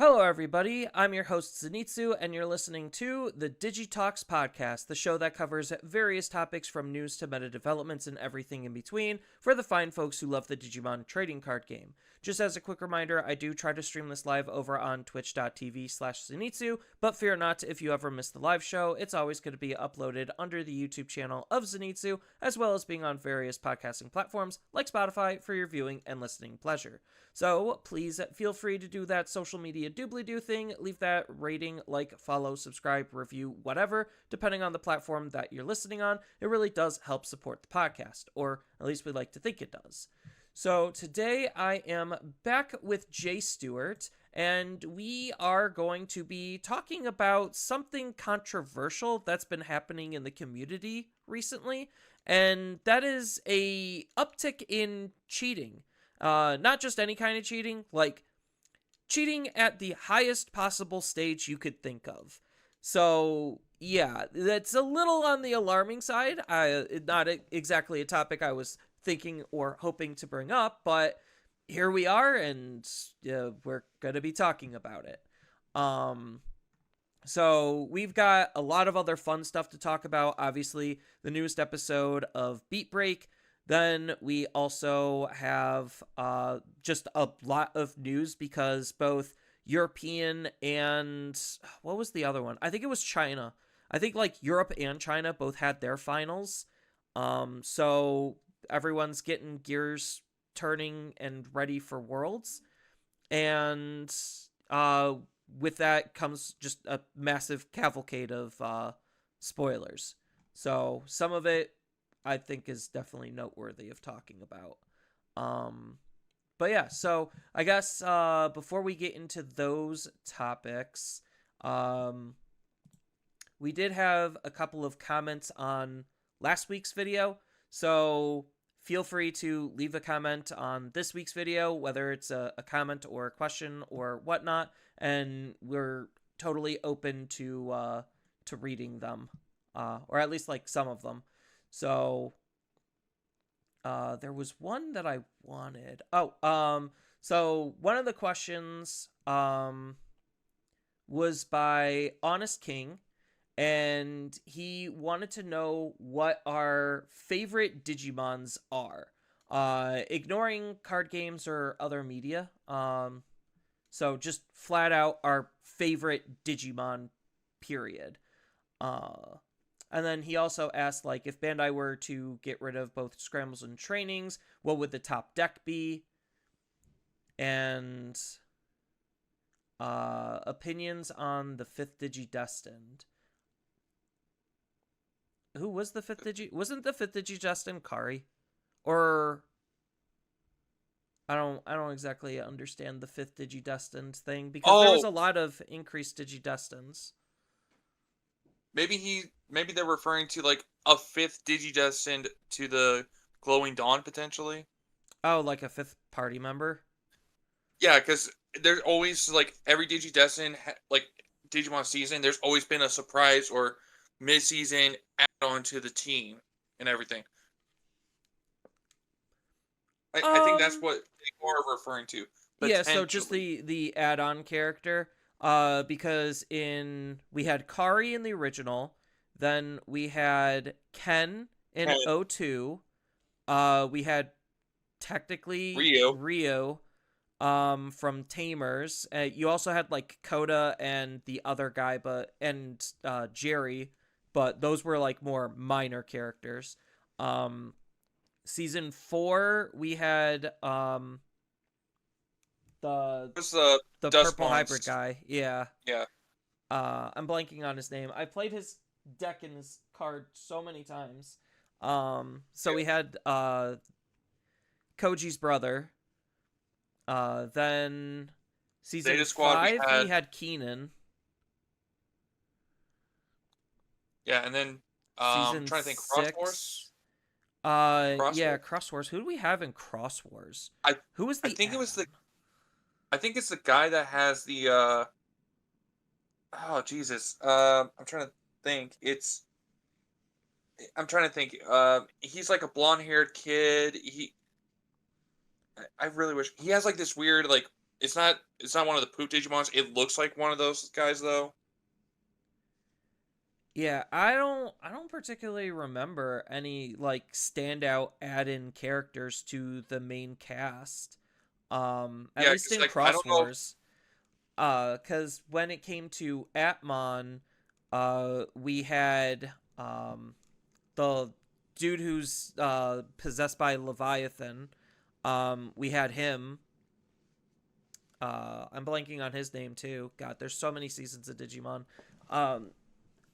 Hello, everybody. I'm your host, Zenitsu, and you're listening to the Digi Talks podcast, the show that covers various topics from news to meta developments and everything in between for the fine folks who love the Digimon trading card game. Just as a quick reminder, I do try to stream this live over on twitch.tv/Zenitsu, but fear not, if you ever miss the live show, it's always going to be uploaded under the YouTube channel of Zenitsu, as well as being on various podcasting platforms like Spotify for your viewing and listening pleasure. So please feel free to do that social media doobly-doo thing. Leave that rating, like, follow, subscribe, review, whatever, depending on the platform that you're listening on. It really does help support the podcast, or at least we like to think it does. So today I am back with Jay Stewart, and we are going to be talking about something controversial that's been happening in the community recently, and that is a uptick in cheating. Not just any kind of cheating, like cheating at the highest possible stage you could think of. So, yeah, that's a little on the alarming side. Not exactly a topic I was thinking or hoping to bring up, but here we are, and we're going to be talking about it. So we've got a lot of other fun stuff to talk about. Obviously, the newest episode of Beat Break. Then we also have just a lot of news because both European and what was the other one? I think it was China. I think like Europe and China both had their finals. So everyone's getting gears turning and ready for Worlds. And with that comes just a massive cavalcade of spoilers. So some of it I think is definitely noteworthy of talking about. But yeah, so I guess before we get into those topics, we did have a couple of comments on last week's video. So feel free to leave a comment on this week's video, whether it's a comment or a question or whatnot, and we're totally open to reading them, or at least like some of them. So, there was one that I wanted. So one of the questions, was by Honest King, and he wanted to know what our favorite Digimons are. Ignoring card games or other media. So just flat out our favorite Digimon, period. And then he also asked, like, if Bandai were to get rid of both scrambles and trainings, what would the top deck be? And opinions on the 5th Digi-Destined. Who was the 5th Digi? Wasn't the 5th Digi-Destined Kari? Or I don't exactly understand the 5th Digi-Destined thing, because there was a lot of increased Digi-Destins. Maybe they're referring to like a 5th Digi-Destined to the Glowing Dawn potentially. Oh, like a 5th party member? Yeah, because there's always like every Digi-Destined like Digimon season, there's always been a surprise or mid-season add-on to the team and everything. I think that's what they are referring to. Yeah, so just the add-on character. Because we had Kari in the original, then we had Ken in 02. We had technically Rio from Tamers. You also had like Koda and the other guy, and Jerry, but those were like more minor characters. Season 4 we had the purple hybrid guy. Yeah. I'm blanking on his name. I played his deck and his card so many times. So we had Koji's brother. Then season 5 we had Keenan. Yeah, and then I'm trying to think, Cross Wars. Yeah, Cross Wars. Who do we have in Cross Wars? Who was the? I think it's the guy that has the. Oh Jesus! I'm trying to think. I'm trying to think. He's like a blonde-haired kid. I really wish he has like this weird like It's not one of the poop Digimons. It looks like one of those guys though. Yeah, I don't particularly remember any like standout add-in characters to the main cast. At Yeah, least because in like I Cross don't know. Wars. Cause when it came to Atmon, we had the dude who's possessed by Leviathan. We had him. I'm blanking on his name too. God, there's so many seasons of Digimon. Um,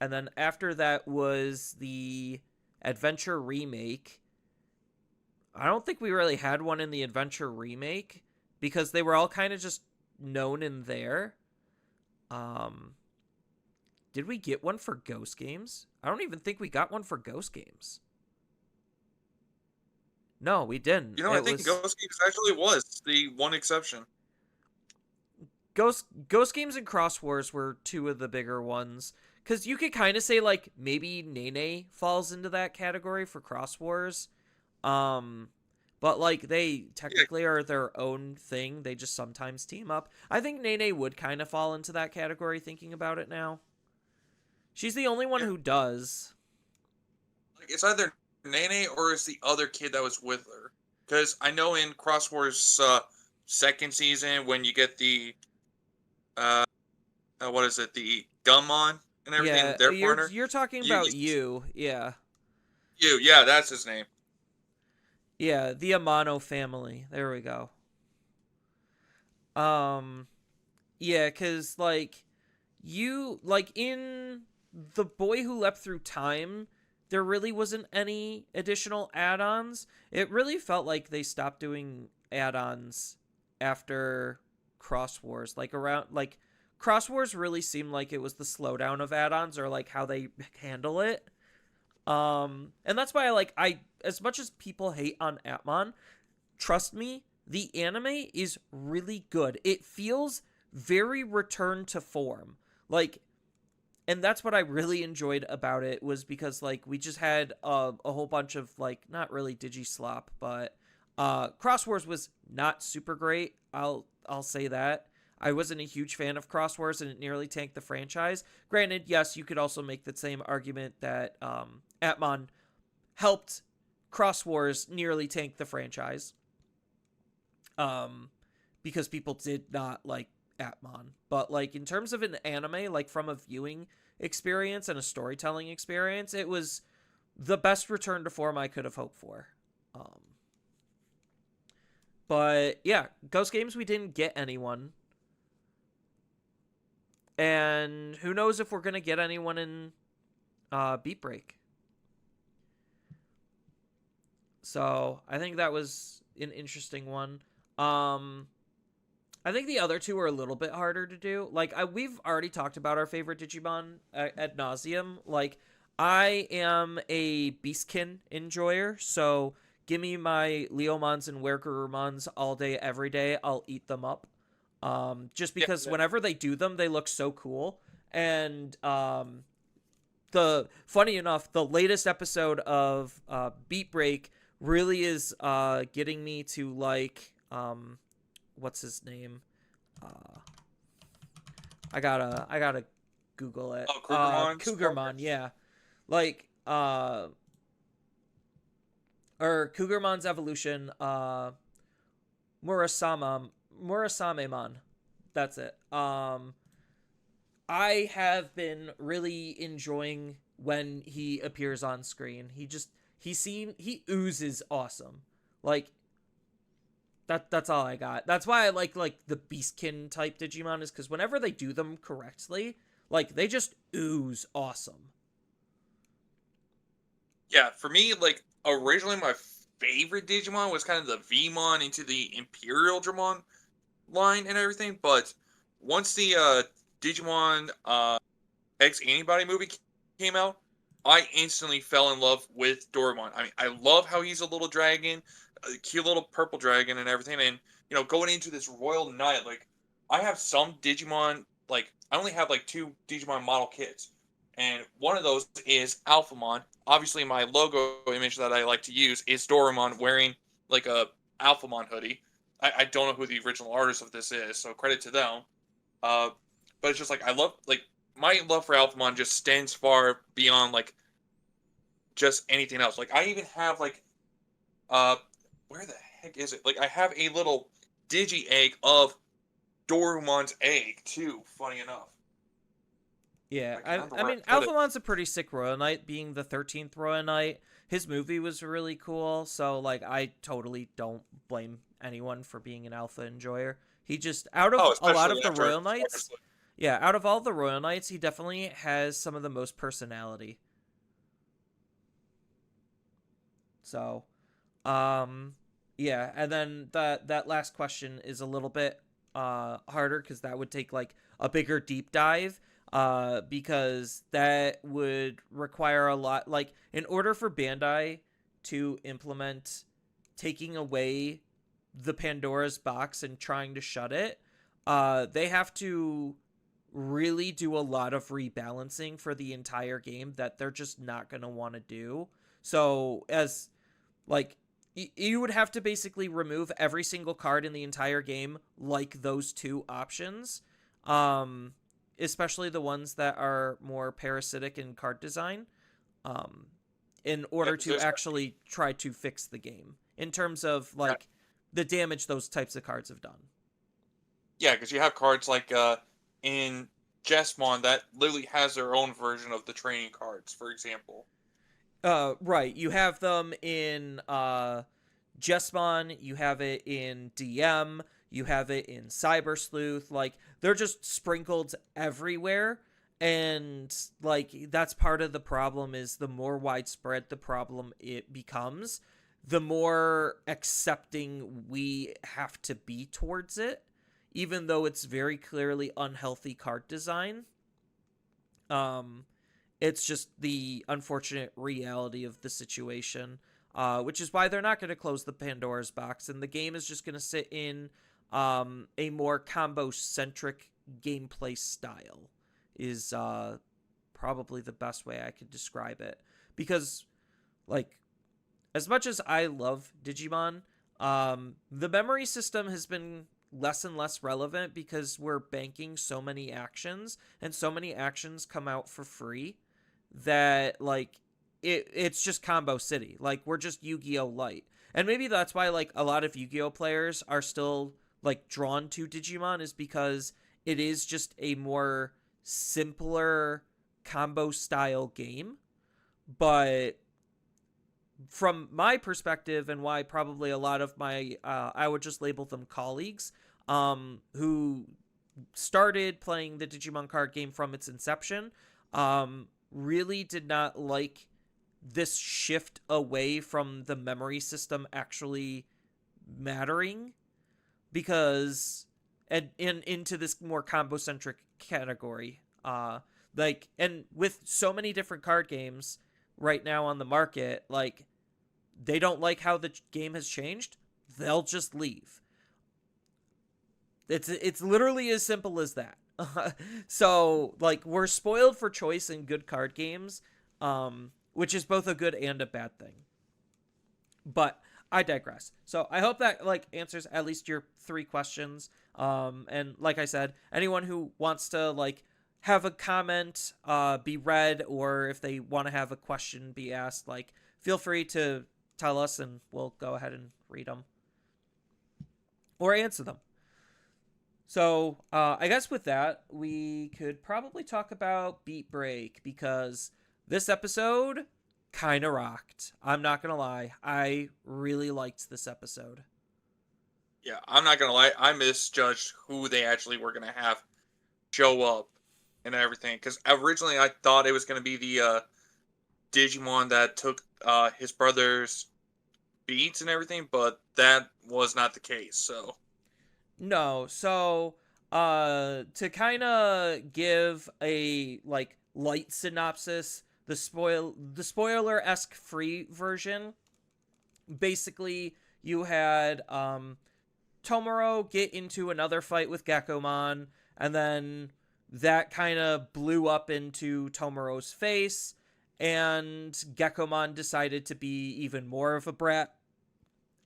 and then after that was the Adventure remake. I don't think we really had one in the Adventure remake because they were all kind of just known in there. Um, did we get one for Ghost Games? I don't even think we got one for Ghost Games. No, we didn't. I It think was Ghost Games actually was the one exception. Ghost Games and Cross Wars were two of the bigger ones. Because you could kind of say, like, maybe Nene falls into that category for Cross Wars. Um, but, like, they Yeah, technically are their own thing. They just sometimes team up. I think Nene would kind of fall into that category thinking about it now. She's the only one yeah. who does. Like it's either Nene or it's the other kid that was with her. Because I know in Cross Wars second season when you get the uh, what is it, the Gummon and everything, Yeah, their you're partner. you're talking You, about you. Yeah. yeah, that's his name. Yeah, the Amano family. There we go. Um yeah, cuz like you like in The Boy Who Leapt Through Time, there really wasn't any additional add-ons. It really felt like they stopped doing add-ons after Cross Wars. Like around like Cross Wars really seemed like it was the slowdown of add-ons or like how they handle it. And that's why I as much as people hate on Atmon, trust me, the anime is really good. It feels very return to form. Like, and that's what I really enjoyed about it was because like we just had a whole bunch of like not really digi slop, but Cross Wars was not super great. I'll say that. I wasn't a huge fan of Cross Wars and it nearly tanked the franchise. Granted, yes, you could also make the same argument that Atmon helped Cross Wars nearly tank the franchise. Um, because people did not like Atmon. But like in terms of an anime, like from a viewing experience and a storytelling experience, it was the best return to form I could have hoped for. Um, but yeah, Ghost Games we didn't get anyone, and who knows if we're gonna get anyone in Beat Break. So I think that was an interesting one. Um, I think the other two are a little bit harder to do. Like we've already talked about our favorite Digimon ad nauseum. Like I am a Beastkin enjoyer, so give me my Leomons and Wergurumons all day, every day. I'll eat them up. Just Yeah, because yeah. whenever they do them, they look so cool. And the funny enough, the latest episode of Beat Break really is getting me to like what's his name? Uh, I gotta Google it. Oh, Krugermon's partner. Cougarmon, yeah. Like or Cougarmon's evolution, Murasama Murasamemon. That's it. I have been really enjoying when he appears on screen. He oozes awesome. Like that's all I got. That's why I like the Beastkin type Digimon is because whenever they do them correctly, like they just ooze awesome. Yeah, for me, like originally my favorite Digimon was kind of the Vmon into the Imperial Dramon line and everything, but once the Digimon X Antibody movie came out, I instantly fell in love with Doraemon. I mean, I love how he's a little dragon, a cute little purple dragon and everything, and going into this royal night, like I have some Digimon, like I only have like two Digimon model kits, and one of those is Alphamon. Obviously, my logo image that I like to use is Doraemon wearing like a Alphamon hoodie. I don't know who the original artist of this is, so credit to them. Uh, but it's just like I love like my love for Alphamon just stands far beyond like just anything else. Like I even have like uh where the heck is it? Like I have a little Digi egg of Dorumon's egg too. Funny enough, Yeah, I can't remember I where I mean, put it. Alphamon's a pretty sick Royal Knight, being the 13th Royal Knight. His movie was really cool, so, like, I totally don't blame anyone for being an Alpha enjoyer. He just, out of Oh, a lot especially of the after Royal Knights, yeah, out of all the Royal Knights, he definitely has some of the most personality. So, um, yeah, and then that last question is a little bit harder because that would take like a bigger deep dive because that would require a lot, like in order for Bandai to implement taking away the Pandora's box and trying to shut it, they have to really do a lot of rebalancing for the entire game that they're just not going to want to do. So as like you would have to basically remove every single card in the entire game, like those two options, um, especially the ones that are more parasitic in card design, um, in yeah, order because to there's actually try to fix the game in terms of like the damage those types of cards have done. yeah, because you have cards like in Jesmon that literally has their own version of the training cards, for example. Right. You have them in Jesmon, you have it in DM, you have it in Cyber Sleuth. Like they're just sprinkled everywhere, and like that's part of the problem. Is the more widespread the problem it becomes, the more accepting we have to be towards it, even though it's very clearly unhealthy card design. Um, it's just the unfortunate reality of the situation, which is why they're not going to close the Pandora's box, and the game is just going to sit in a more combo-centric gameplay style, is probably the best way I could describe it. Because, like, as much as I love Digimon, the memory system has been less and less relevant because we're banking so many actions, and so many actions come out for free that like it's just combo city. Like we're just Yu-Gi-Oh light. And maybe that's why like a lot of Yu-Gi-Oh players are still like drawn to Digimon, is because it is just a more simpler combo style game. But from my perspective, and why probably a lot of my I would just label them colleagues, who started playing the Digimon card game from its inception, really did not like this shift away from the memory system actually mattering, because and into this more combo centric category. Like, and with so many different card games right now on the market, like they don't like how the game has changed, they'll just leave. It's literally as simple as that. So like we're spoiled for choice in good card games, which is both a good and a bad thing. But I digress. So I hope that like answers at least your three questions. And like I said, anyone who wants to like have a comment be read, or if they want to have a question be asked, like feel free to tell us and we'll go ahead and read them or answer them. So I guess with that, we could probably talk about Beat Break, because this episode kind of rocked. I'm not going to lie. I really liked this episode. Yeah, I'm not gonna lie, I misjudged who they actually were gonna have show up and everything. Because originally I thought it was gonna be the Digimon that took his brother's beats and everything, but that was not the case. So No, so to kind of give a like light synopsis, the spoiler-esque free version, basically you had Tomoro get into another fight with Geckomon, and then that kind of blew up into Tomoro's face, and Geckomon decided to be even more of a brat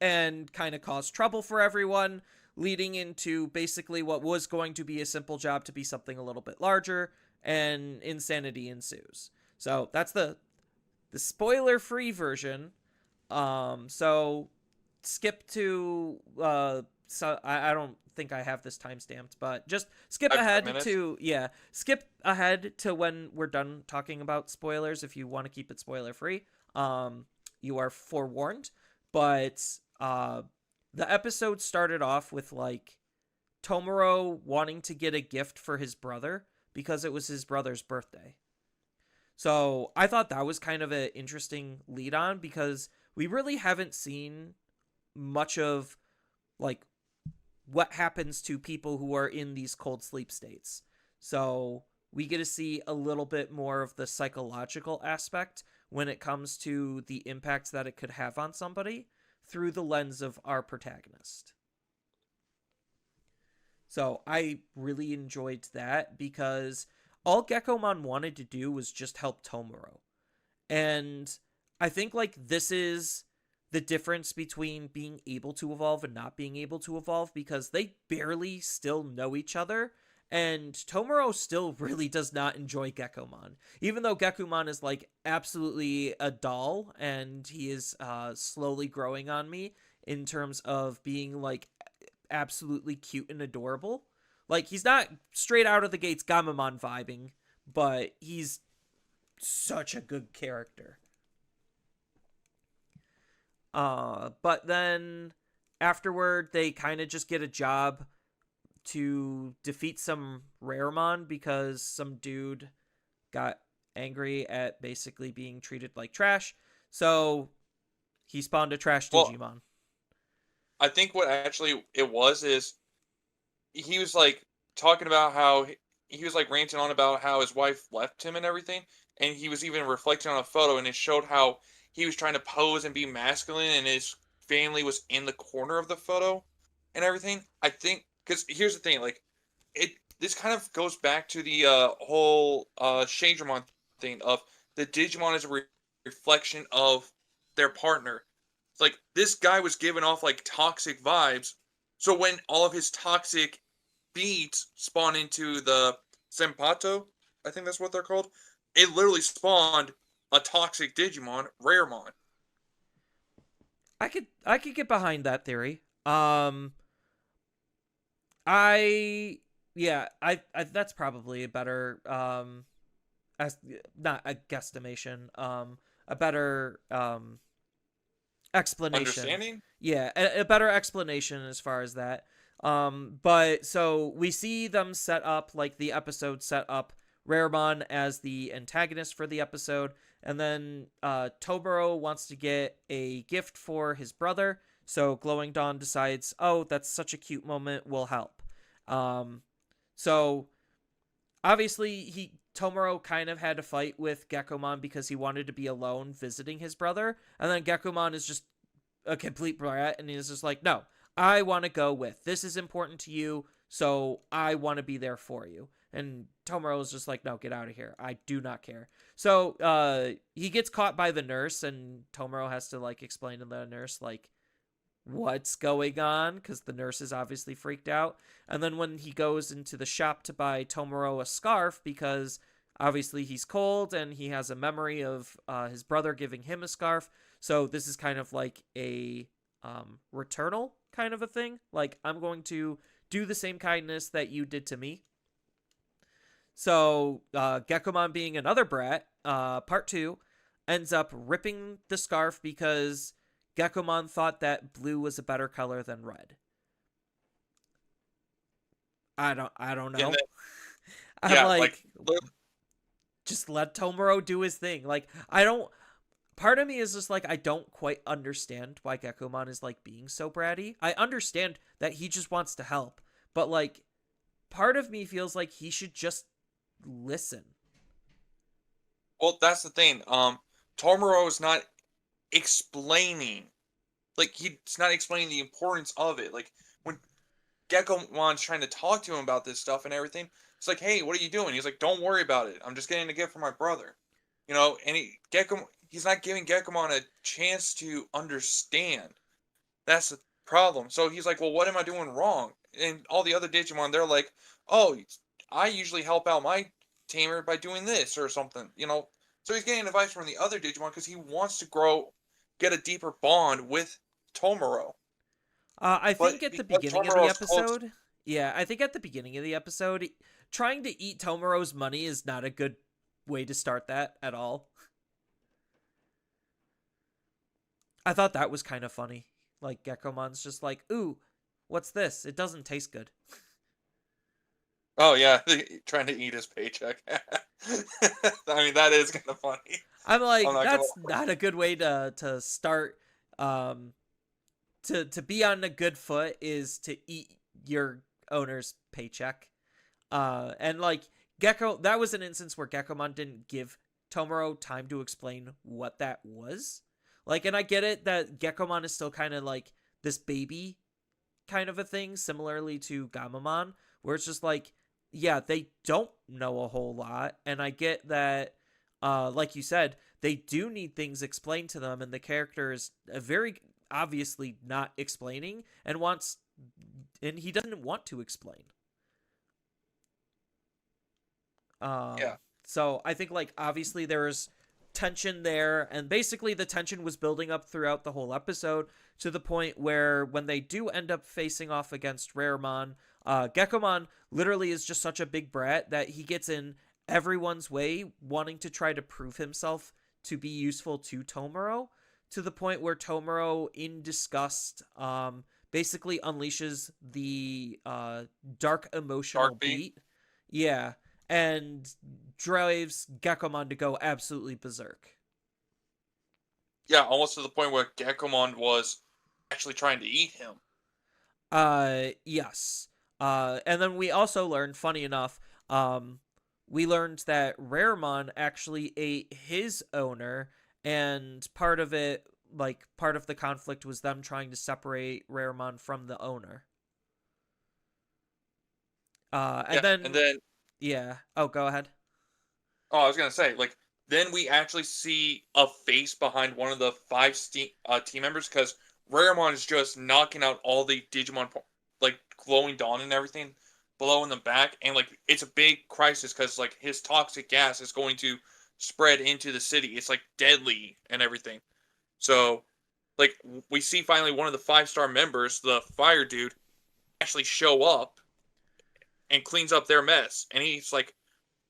and kind of cause trouble for everyone, leading into basically what was going to be a simple job to be something a little bit larger, and insanity ensues. So that's the spoiler free version. So skip to so I don't think I have this time stamped, but just skip 5 ahead minutes. to skip ahead to when we're done talking about spoilers if you want to keep it spoiler free. You are forewarned, but the episode started off with like Tomoro wanting to get a gift for his brother because it was his brother's birthday. So I thought that was kind of an interesting lead on because we really haven't seen much of like what happens to people who are in these cold sleep states. So we get to see a little bit more of the psychological aspect when it comes to the impacts that it could have on somebody through the lens of our protagonist. So I really enjoyed that because all Gekomon wanted to do was just help Tomoro. And I think like this is the difference between being able to evolve and not being able to evolve because they barely still know each other. And Tomoro still really does not enjoy Gekomon. Even though Gekomon is like absolutely a doll and he is slowly growing on me in terms of being like absolutely cute and adorable. Like he's not straight out of the gates Gamamon vibing, but he's such a good character. But then afterward, they kind of just get a job to defeat some Raremon because some dude got angry at basically being treated like trash. So he spawned a trash Well, Digimon. I think what actually it was is he was like talking about how he was like ranting on about how his wife left him and everything, and he was even reflecting on a photo, and it showed how he was trying to pose and be masculine, and his family was in the corner of the photo and everything. I think because here's the thing, like it this kind of goes back to the whole Shadramon thing of the Digimon is a reflection of their partner. It's like this guy was giving off like toxic vibes, so when all of his toxic beads spawn into the Senpato, I think that's what they're called, it literally spawned a toxic Digimon, Raremon. I could get behind that theory. I I that's probably a better as not a guesstimation, a better explanation. Understanding? Yeah, a better explanation as far as that. But so we see them set up like the episode set up Rarebon as the antagonist for the episode, and then Toboro wants to get a gift for his brother. So Glowing Dawn decides, oh, that's such a cute moment, we'll help. Um, so obviously he Tomoro kind of had to fight with Gekomon because he wanted to be alone visiting his brother, and then Gekomon is just a complete brat, and he's just like, no, I want to go with. This is important to you, so I want to be there for you. And Tomoro is just like, no, get out of here. I do not care. So he gets caught by the nurse, and Tomoro has to like explain to the nurse like what's going on because the nurse is obviously freaked out. And then when he goes into the shop to buy Tomoro a scarf because obviously he's cold and he has a memory of his brother giving him a scarf. So this is kind of like a returnal kind of a thing. Like, I'm going to do the same kindness that you did to me. So Gekomon, being another brat, part two, ends up ripping the scarf because Gekomon thought that blue was a better color than red. I don't And know. then, I'm yeah, like, just let Tomoro do his thing. Like, I don't. Part of me is just like, I don't quite understand why Gekomon is like being so bratty. I understand that he just wants to help, but like, part of me feels like he should just listen. well, that's the thing. Tomoro is not explaining, like he's not explaining the importance of it. Like when Geckomon's trying to talk to him about this stuff and everything, it's like, hey, what are you doing? He's like, don't worry about it. I'm just getting a gift for my brother. You know, and he's not giving Geckomon a chance to understand. That's the problem. So he's like, well, what am I doing wrong? And all the other Digimon, they're like, oh, I usually help out my tamer by doing this or something, you know. So he's getting advice from the other Digimon because he wants to grow, get a deeper bond with Tomoro. I But think at the because beginning of the Tomoro's close, episode, yeah, I think at the beginning of the episode, trying to eat Tomoro's money is not a good way to start that at all. I thought that was kind of funny. Like Geckomon's just like, "Ooh, what's this? It doesn't taste good." oh yeah, trying to eat his paycheck. I mean, that is kind of funny. I'm I'm like, not gonna that's not a good way to start. Um, to be on a good foot is to eat your owner's paycheck. And like Gecko, that was an instance where Geckomon didn't give Tomoro time to explain what that was. Like, and I get it that Geckomon is still kind of like this baby kind of a thing, similarly to Gamamon, where it's just like, yeah, they don't know a whole lot, and I get that, like you said, they do need things explained to them, and the character is very obviously not explaining and wants, and he doesn't want to explain. yeah. So I think like obviously there's tension there, and basically the tension was building up throughout the whole episode to the point where when they do end up facing off against Raremon, Geckomon literally is just such a big brat that he gets in everyone's way, wanting to try to prove himself to be useful to Tomoro, to the point where Tomoro, in disgust, basically unleashes the dark emotional Dark beat. beat. Yeah, and drives Geckomon to go absolutely berserk. Yeah, almost to the point where Geckomon was actually trying to eat him. Yes. And then we also learned, funny enough, we learned that Raremon actually ate his owner, and part of it, like, part of the conflict was them trying to separate Raremon from the owner. And Yeah, and then, then yeah. Oh, go ahead. oh, I was gonna say, like, then we actually see a face behind one of the five team members because Raramon is just knocking out all the Digimon, like glowing dawn and everything below in the back, and like it's a big crisis because like his toxic gas is going to spread into the city. It's like deadly and everything. So, like, we see finally one of the 5-star members, the fire dude, actually show up and cleans up their mess, and he's like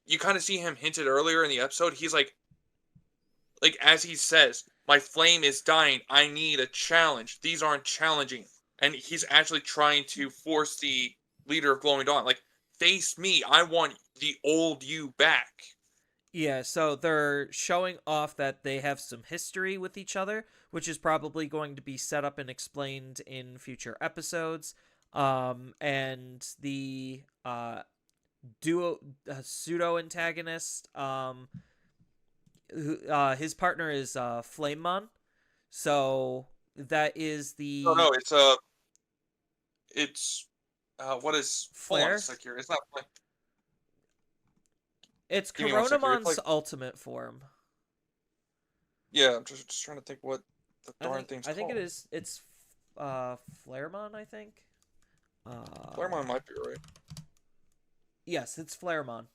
you kind of see him hinted earlier in the episode. He's like as he says, "My flame is dying. I need a challenge. These aren't challenging." And he's actually trying to force the leader of Glowing Dawn, like, face me. I want the old you back. Yeah, so they're showing off that they have some history with each other, which is probably going to be set up and explained in future episodes. And the duo pseudo antagonist, his partner is Flamemon. So that is No, the no, it's what is? Hold on a Flare. sec here. It's not. It's Give me one sec here. It's Coronamon's like ultimate form. yeah. I'm just trying to think what the I darn think thing's I think it called. is. It's Flaremon. I think. Claremont might be right. Yes, it's Flaremon.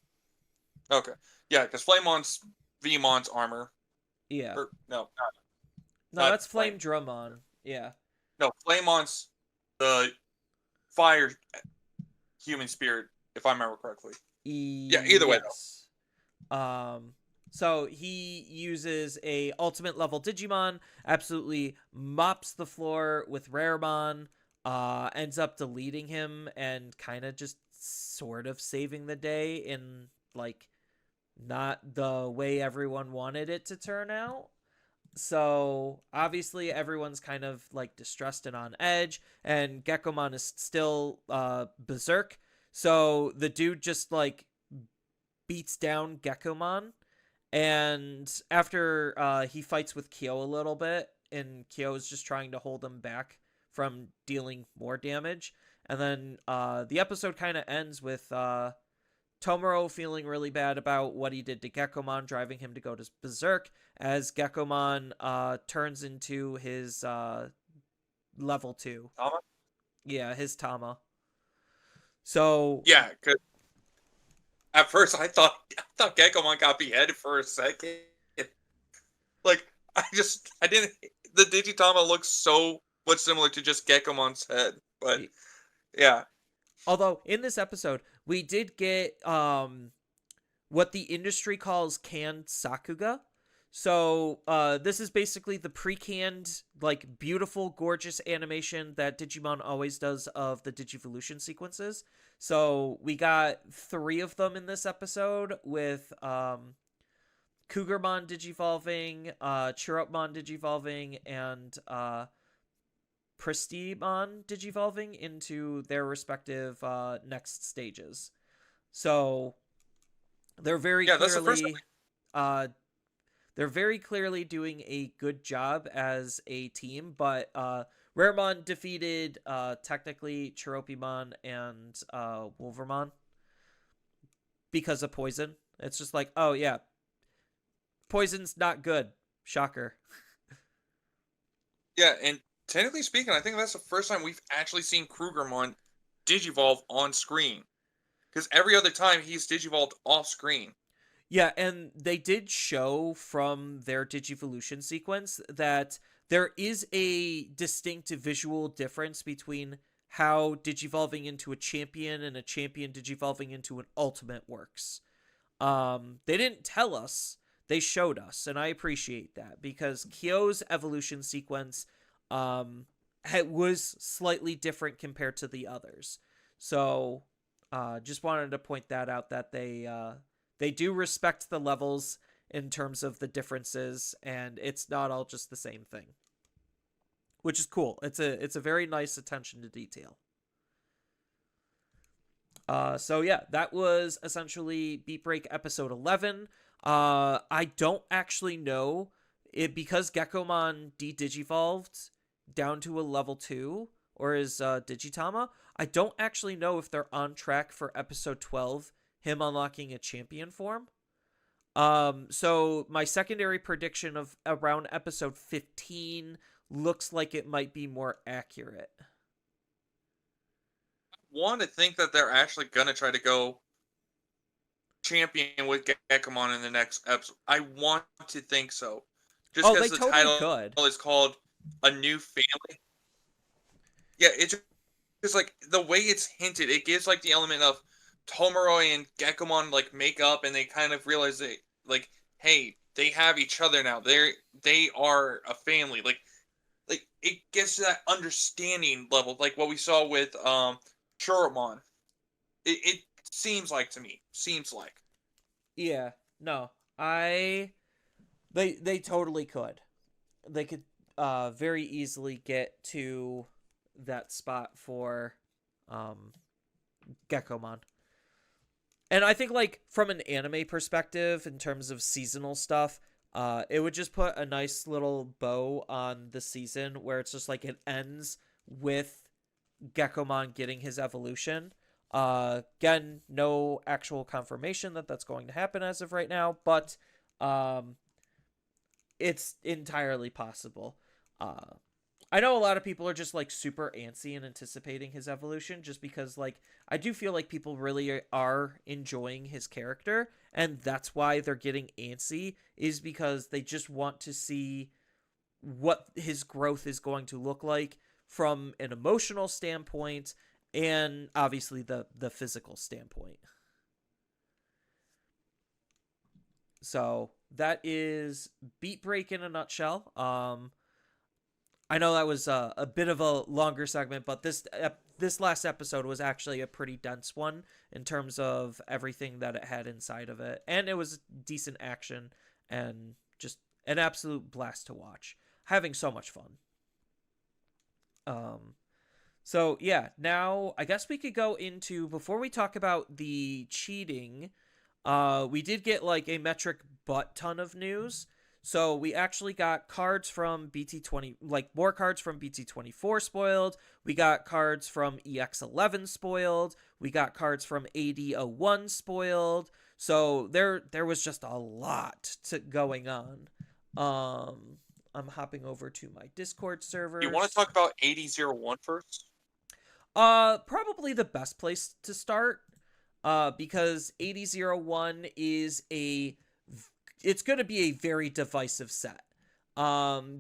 Okay. Yeah, because Flamemon's Vmon's armor. Yeah. Or no, No, not that's Flame. Flame Drummon. Yeah. No, Flamemon's the fire human spirit, if I remember correctly. Yeah, either way though. Yes. Um so he uses a ultimate level Digimon, absolutely mops the floor with Rarebon, ends up deleting him and kind of just sort of saving the day in like not the way everyone wanted it to turn out. So obviously everyone's kind of like distressed and on edge, and Geckomon is still berserk. So the dude just like beats down Geckomon, and after he fights with Kyo a little bit, and Kyo is just trying to hold him back from dealing more damage, and then the episode kind of ends with Tomoro feeling really bad about what he did to Geckomon, driving him to go to berserk, as Geckomon turns into level 2. Tama? Yeah, his Tama. So Yeah, because at first I thought Gekomon got beheaded for a second. Like I didn't. The Digitama looks so much similar to just Gekomon's head, but yeah, although in this episode we did get what the industry calls canned sakuga. So this is basically the pre-canned, like, beautiful, gorgeous animation that Digimon always does of the Digivolution sequences. So we got 3 of them in this episode with Cougarmon digivolving, Chirrupmon digivolving, and Prestemon digivolving into their respective next stages. So they're very yeah. That's the first time. clearly uh, they're very clearly doing a good job as a team, but Raremon defeated technically Chiropimon and Wolvermon because of poison. It's just like, oh yeah, poison's not good. Shocker. Yeah, and technically speaking, I think that's the first time we've actually seen Krugermon digivolve on screen. Because every other time he's digivolved off screen. Yeah, and they did show from their Digivolution sequence that there is a distinct visual difference between how digivolving into a champion and a champion digivolving into an ultimate works. They didn't tell us, they showed us, and I appreciate that because Kyo's evolution sequence was slightly different compared to the others. So, just wanted to point that out, that they do respect the levels in terms of the differences, and it's not all just the same thing, which is cool. It's a very nice attention to detail. So yeah, that was essentially Beat Break episode 11. I don't actually know it because Gekomon de-digivolved down to a level 2, or is Digitama. I don't actually know if they're on track for episode 12, him unlocking a champion form. So my secondary prediction of around episode 15 looks like it might be more accurate. Want to think that they're actually gonna try to go champion with Gekomon in the next episode. I want to think so, just Oh, they because the totally title could. is called A New Family. Yeah, it's just like the way it's hinted. It gives like the element of Tomoroi and Gekomon like make up, and they kind of realize that like, hey, they have each other now. They are a family. Like it gets to that understanding level, like what we saw with Churumon. It seems like to me. Seems like. Yeah, no, they totally could. They could very easily get to that spot for Gekomon. And I think, like, from an anime perspective, in terms of seasonal stuff, it would just put a nice little bow on the season where it's just like it ends with Gekomon getting his evolution. Again, no actual confirmation that that's going to happen as of right now, but it's entirely possible. I know a lot of people are just like super antsy and anticipating his evolution just because, like, I do feel like people really are enjoying his character, and that's why they're getting antsy, is because they just want to see what his growth is going to look like from an emotional standpoint and obviously the physical standpoint. So that is Beat Break in a nutshell. I know that was a bit of a longer segment, but this last episode was actually a pretty dense one in terms of everything that it had inside of it, and it was decent action and just an absolute blast to watch. Having so much fun. So yeah, now I guess we could go into, before we talk about the cheating, we did get like a metric butt ton of news. So we actually got cards from BT20, like more cards from BT24 spoiled. We got cards from EX11 spoiled. We got cards from AD01 spoiled. So there was just a lot going on. I'm hopping over to my Discord You want to servers. talk about 8001 first? Probably the best place to start. Because 8001 is it's going to be a very divisive set.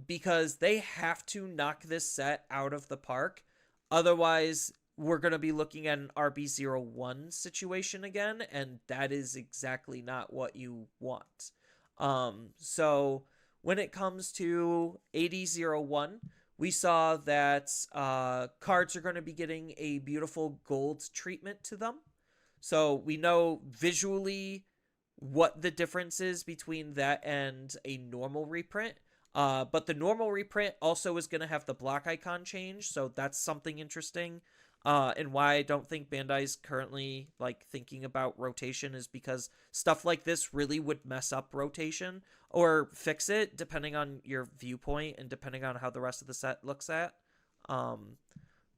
Because they have to knock this set out of the park. Otherwise, we're going to be looking at an RB01 situation again, and that is exactly not what you want. So when it comes to 8001, we saw that cards are going to be getting a beautiful gold treatment to them. So we know visually what the difference is between that and a normal reprint. But the normal reprint also is going to have the block icon change, so that's something interesting. And why I don't think Bandai's currently like thinking about rotation is because stuff like this really would mess up rotation or fix it depending on your viewpoint and depending on how the rest of the set looks at. Um,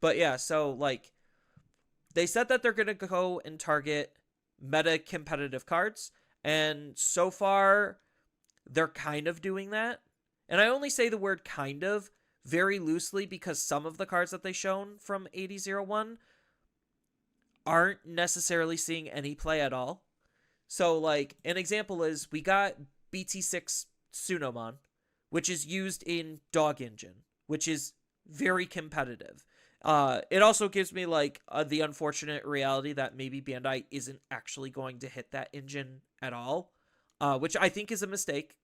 but yeah, so like they said that they're going to go and target meta competitive cards, and so far they're kind of doing that. And I only say the word kind of very loosely because some of the cards that they shown from 8001 aren't necessarily seeing any play at all. So like an example is we got BT6 Sunomon, which is used in Dog Engine, which is very competitive. It also gives me like the unfortunate reality that maybe Bandai isn't actually going to hit that engine at all, which I think is a mistake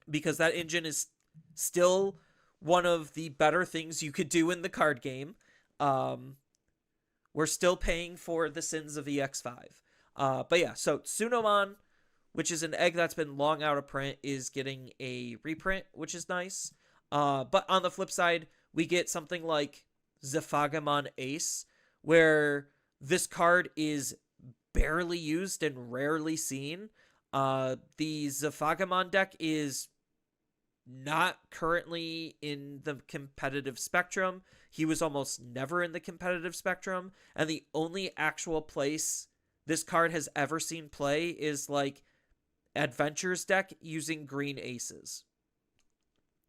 because that engine is still one of the better things you could do in the card game. Um, we're still paying for the sins of EX5. But yeah, so Sunomon, which is an egg that's been long out of print, is getting a reprint, which is nice. But on the flip side, we get something like Zephagamon Ace, where this card is barely used and rarely seen. The Zephagamon deck is not currently in the competitive spectrum. He was almost never in the competitive spectrum, and the only actual place this card has ever seen play is like Adventures deck using green aces.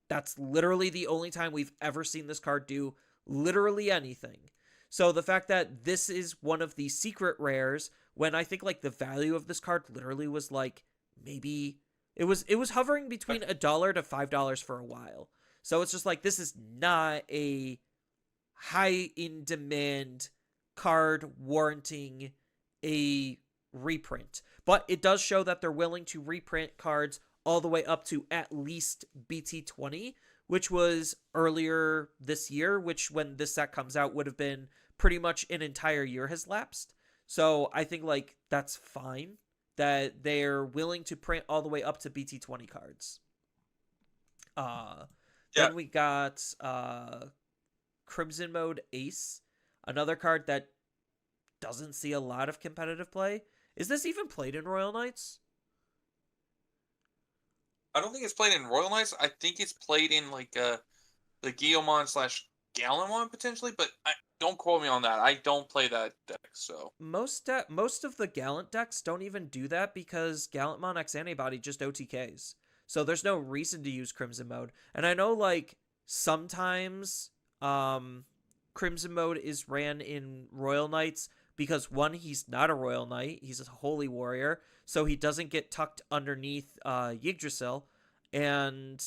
That's literally the only time we've ever seen this card do literally anything. So the fact that this is one of the secret rares, when I think like the value of this card literally was like maybe it was hovering between $1 to $5 for a while. So it's just like this is not a high in demand card warranting a reprint. But it does show that they're willing to reprint cards all the way up to at least BT20, which was earlier this year, which when this set comes out would have been pretty much an entire year has lapsed. So I think like that's fine that they're willing to print all the way up to BT20 cards. Uh Yeah, then we got Crimson Mode Ace, another card that doesn't see a lot of competitive play. Is this even played in Royal Knights? I don't think it's played in Royal Knights. I think it's played in like the Guillemon slash Gallimon potentially, but don't quote me on that. I don't play that deck, so Most of the Gallant decks don't even do that because Gallantmon X Antibody just OTKs. So there's no reason to use Crimson Mode. And I know like sometimes Crimson Mode is ran in Royal Knights because one, he's not a Royal Knight, he's a Holy Warrior, so he doesn't get tucked underneath Yggdrasil. And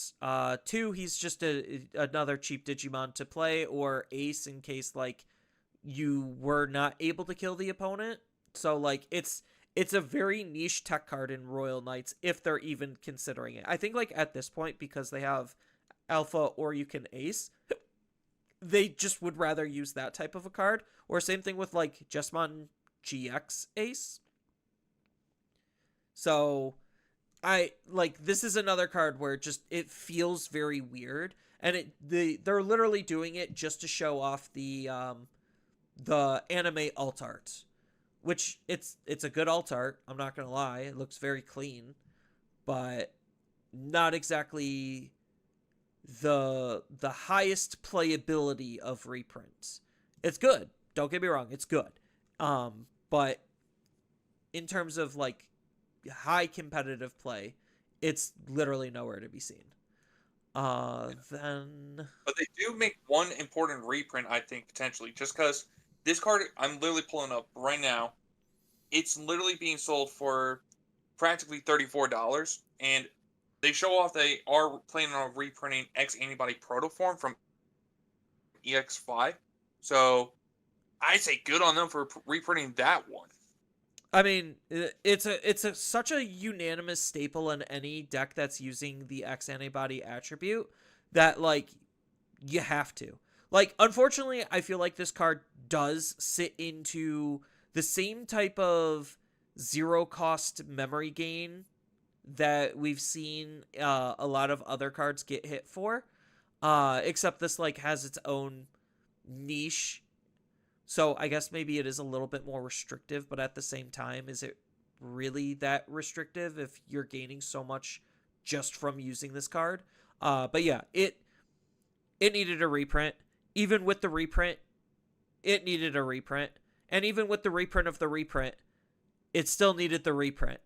two, he's just another cheap Digimon to play, or ace in case like you were not able to kill the opponent. So like it's a very niche tech card in Royal Knights if they're even considering it. I think like at this point, because they have Alpha or you can Ace, they just would rather use that type of a card. Or same thing with like Jessamon GX Ace. So I like this is another card where just it feels very weird, and they're literally doing it just to show off the anime alt art, which it's a good alt art. I'm not gonna lie, it looks very clean, but not exactly the highest playability of reprints. It's good. Don't get me wrong, it's good. But in terms of like high competitive play, it's literally nowhere to be seen. Then But they do make one important reprint, I think, potentially, just because this card I'm literally pulling up right now. It's literally being sold for practically $34, and they show off they are planning on reprinting X Antibody Protoform from EX5. So I say good on them for reprinting that one. I mean, it's such a unanimous staple in any deck that's using the X antibody attribute that like you have to. Like, unfortunately, I feel like this card does sit into the same type of zero cost memory gain that we've seen a lot of other cards get hit for. Except this like has its own niche, so I guess maybe it is a little bit more restrictive, but at the same time, is it really that restrictive if you're gaining so much just from using this card? But yeah, it needed a reprint. Even with the reprint, it needed a reprint. And even with the reprint of the reprint, it still needed the reprint.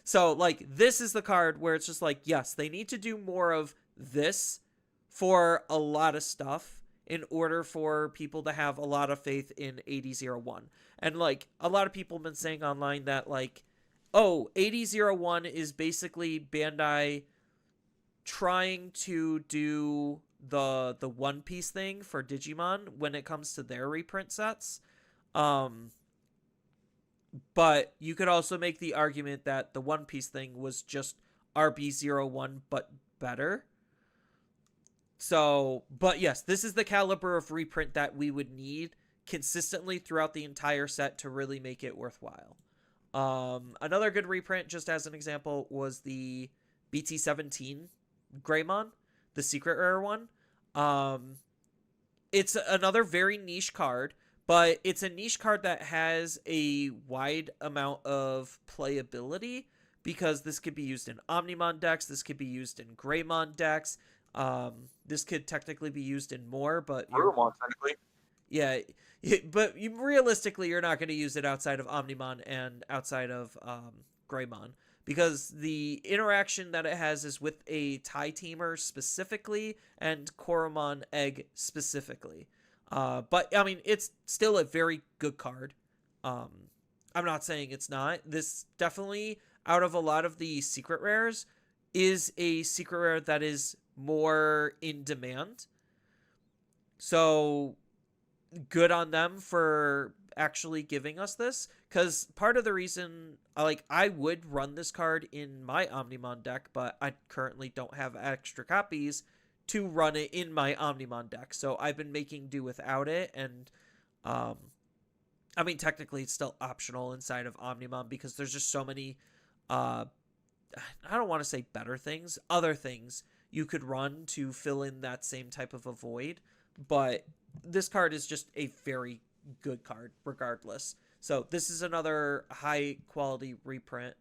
So like this is the card where it's just like, yes, they need to do more of this for a lot of stuff in order for people to have a lot of faith in 8001. And like a lot of people have been saying online that like, oh, 8001 is basically Bandai trying to do the One Piece thing for Digimon when it comes to their reprint sets. Um but you could also make the argument that the One Piece thing was just RB01 but better. So, but yes, this is the caliber of reprint that we would need consistently throughout the entire set to really make it worthwhile. Another good reprint, just as an example, was the BT17 Greymon, the secret rare one. Um, it's another very niche card, but it's a niche card that has a wide amount of playability because this could be used in Omnimon decks, this could be used in Greymon decks, this could technically be used in more, but Brewmon, technically. yeah, but realistically, you're not going to use it outside of Omnimon and outside of Greymon because the interaction that it has is with a tie teamer specifically and Koromon egg specifically. But I mean, it's still a very good card. Um, I'm not saying it's not. This definitely, out of a lot of the secret rares, is a secret rare that is more in demand. So good on them for actually giving us this, because part of the reason like I would run this card in my Omnimon deck, but I currently don't have extra copies to run it in my Omnimon deck, so I've been making do without it. And um I mean, technically it's still optional inside of Omnimon because there's just so many uh I don't want to say better things, other things you could run to fill in that same type of a void. But this card is just a very good card regardless. So this is another high quality reprint.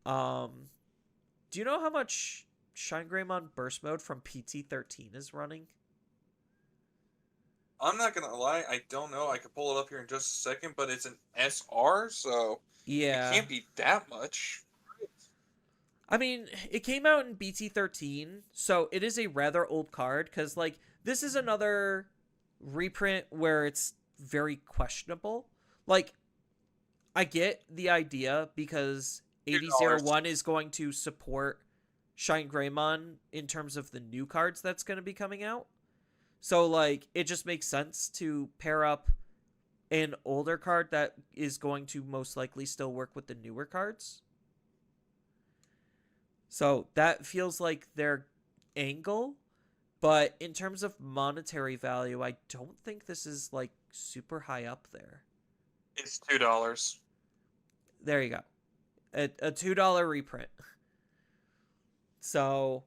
Um, do you know how much Shine Greymon Burst Mode from PT13 is running? I'm not gonna lie, I don't know. I could pull it up here in just a second, but it's an SR, so it Yeah. can't be that much. I mean, it came out in BT13, so it is a rather old card because, like, this is another reprint where it's very questionable. Like, I get the idea because $2. 8001 is going to support Shine Greymon in terms of the new cards that's going to be coming out. So, like, it just makes sense to pair up an older card that is going to most likely still work with the newer cards. So, that feels like their angle. But in terms of monetary value, I don't think this is, like, super high up there. It's $2. There you go. A $2 reprint. So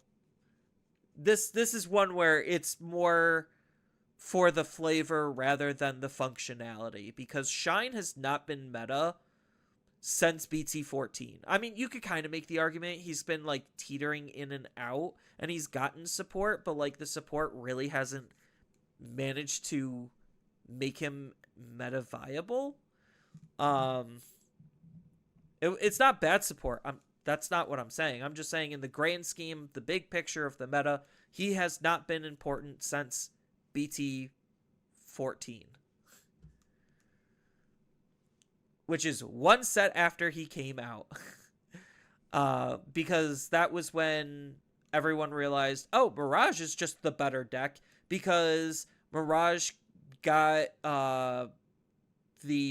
this is one where it's more for the flavor rather than the functionality, because Shine has not been meta since BT14. I mean, you could kind of make the argument he's been like teetering in and out and he's gotten support, but like the support really hasn't managed to make him meta viable. It's not bad support. That's not what I'm saying. I'm just saying in the grand scheme, the big picture of the meta, he has not been important since BT 14, which is one set after he came out. Because that was when everyone realized, oh, Mirage is just the better deck, because Mirage got the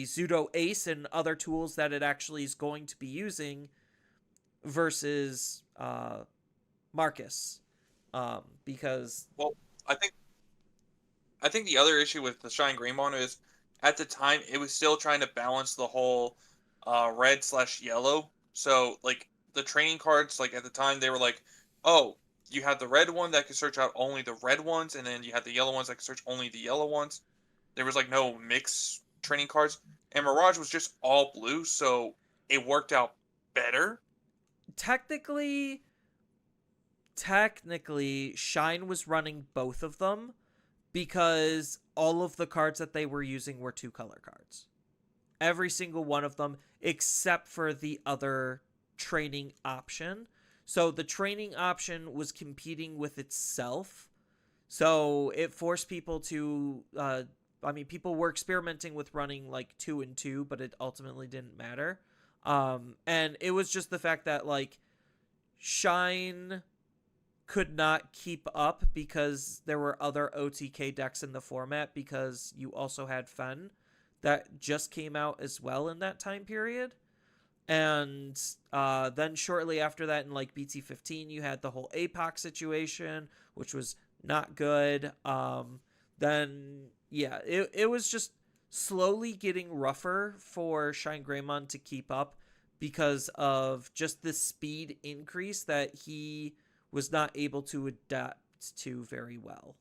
Zudo Ace and other tools that it actually is going to be using versus Marcus. Because Well, I think the other issue with the Shine Greymon is at the time it was still trying to balance the whole red/yellow. So like the training cards, like at the time they were like, oh, you have the red one that can search out only the red ones, and then you have the yellow ones that can search only the yellow ones. There was like no mix training cards, and Mirage was just all blue, so it worked out better. technically, Shine was running both of them, because all of the cards that they were using were 2-color cards. Every single one of them, except for the other training option. So the training option was competing with itself. So it forced people to, people were experimenting with running like 2 and 2, but it ultimately didn't matter. And it was just the fact that like Shine could not keep up because there were other OTK decks in the format, because you also had Fen that just came out as well in that time period. And then shortly after that in like BT15, you had the whole APOC situation, which was not good. Then, yeah, it was just slowly getting rougher for Shine Greymon to keep up because of just the speed increase that he was not able to adapt to very well.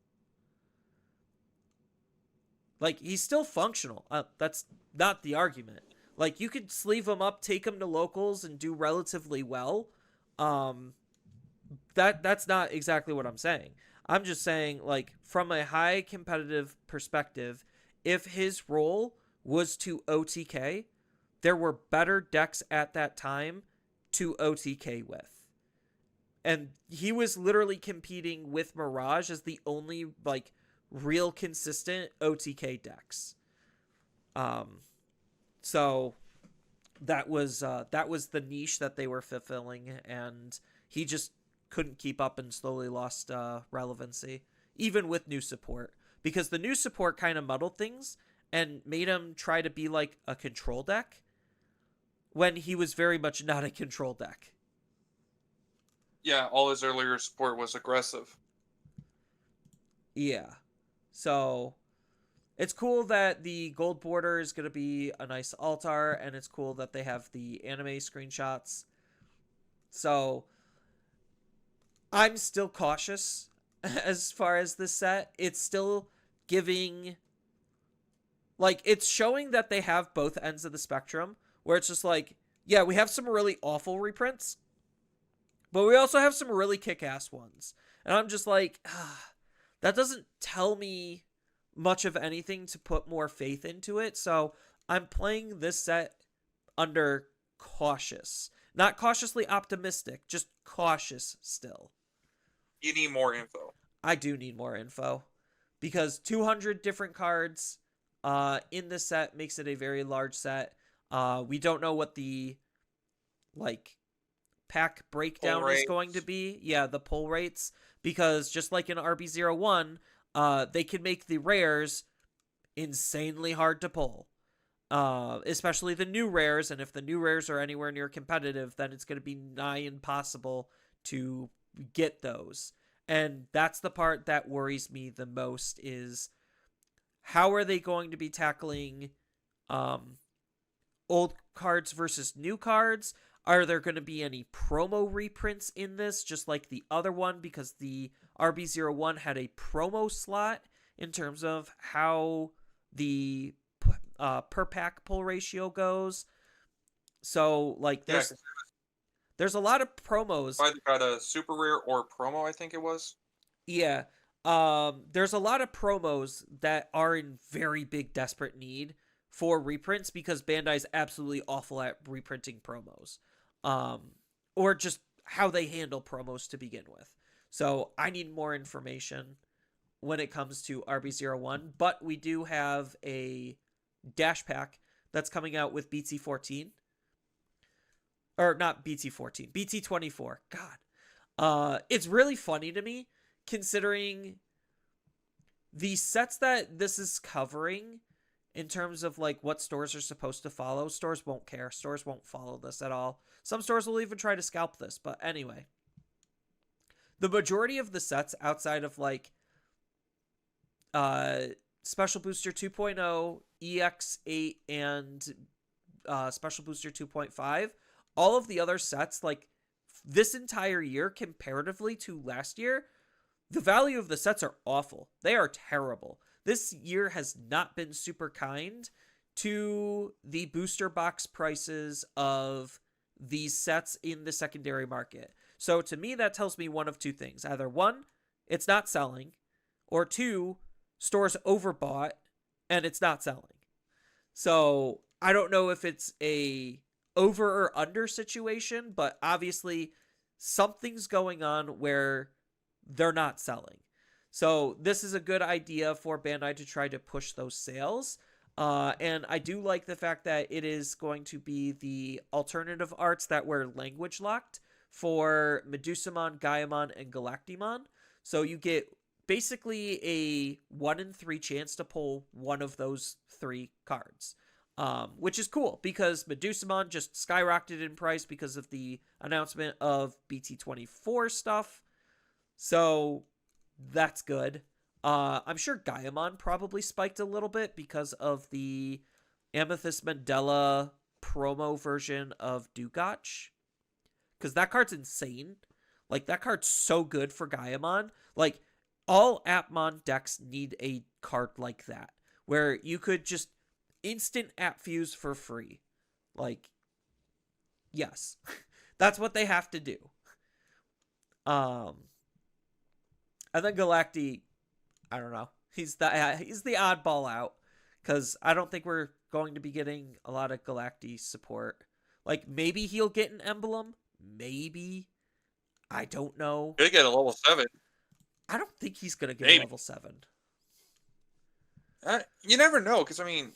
Like, he's still functional. That's not the argument. Like, you could sleeve him up, take him to locals, and do relatively well. That's not exactly what I'm saying. I'm just saying, like, from a high competitive perspective, if his role was to OTK, there were better decks at that time to OTK with. And he was literally competing with Mirage as the only, like, real consistent OTK decks. So that was the niche that they were fulfilling, and he just couldn't keep up and slowly lost relevancy, even with new support, because the new support kind of muddled things and made him try to be like a control deck when he was very much not a control deck. Yeah, all his earlier support was aggressive. Yeah. So it's cool that the gold border is going to be a nice altar, and it's cool that they have the anime screenshots. So I'm still cautious as far as this set. It's still giving, like, it's showing that they have both ends of the spectrum, where it's just like, yeah, we have some really awful reprints, but we also have some really kick-ass ones. And I'm just like, that doesn't tell me much of anything to put more faith into it. So I'm playing this set under cautious. Not cautiously optimistic, just cautious still. You need more info. I do need more info, because 200 different cards in this set makes it a very large set. We don't know what the, like, pack breakdown is going to be. Yeah, the pull rates, because just like in RB01, they can make the rares insanely hard to pull, especially the new rares. And if the new rares are anywhere near competitive, then it's going to be nigh impossible to get those. And that's the part that worries me the most, is how are they going to be tackling old cards versus new cards? Are there going to be any promo reprints in this, just like the other one? Because the RB01 had a promo slot in terms of how the per pack pull ratio goes. So, like, there's a lot of promos. Either got a super rare or promo, I think it was. Yeah. There's a lot of promos that are in very big desperate need for reprints, because Bandai's absolutely awful at reprinting promos. or just how they handle promos to begin with. So I need more information when it comes to RB01, but we do have a dash pack that's coming out with BT14, or not BT14, BT24. God. It's really funny to me considering the sets that this is covering in terms of like what stores are supposed to follow. Stores won't care. Stores won't follow this at all. Some stores will even try to scalp this, but anyway. The majority of the sets outside of like uh Special Booster 2.0, EX8 and Special Booster 2.5, all of the other sets like this entire year comparatively to last year, the value of the sets are awful. They are terrible. This year has not been super kind to the booster box prices of these sets in the secondary market. So to me, that tells me one of two things. Either one, it's not selling, or two, stores overbought and it's not selling. So I don't know if it's a over or under situation, but obviously something's going on where they're not selling. So this is a good idea for Bandai to try to push those sales. And I do like the fact that it is going to be the alternative arts that were language locked for Medusumon, Gaiamon, and Galactimon. So you get basically a 1 in 3 chance to pull one of those 3 cards. Which is cool because Medusumon just skyrocketed in price because of the announcement of BT24 stuff. So that's good. I'm sure Gaiamon probably spiked a little bit because of the Amethyst Mandela promo version of Dugotch. Because that card's insane. Like, that card's so good for Gaiamon. Like, all Appmon decks need a card like that. Where you could just instant app fuse for free. Like, yes. That's what they have to do. And then Galacti, I don't know. He's the oddball out because I don't think we're going to be getting a lot of Galacti support. Like, maybe he'll get an emblem. Maybe. I don't know. He'll get a level 7. I don't think he's going to get a level 7. You never know, because, I mean,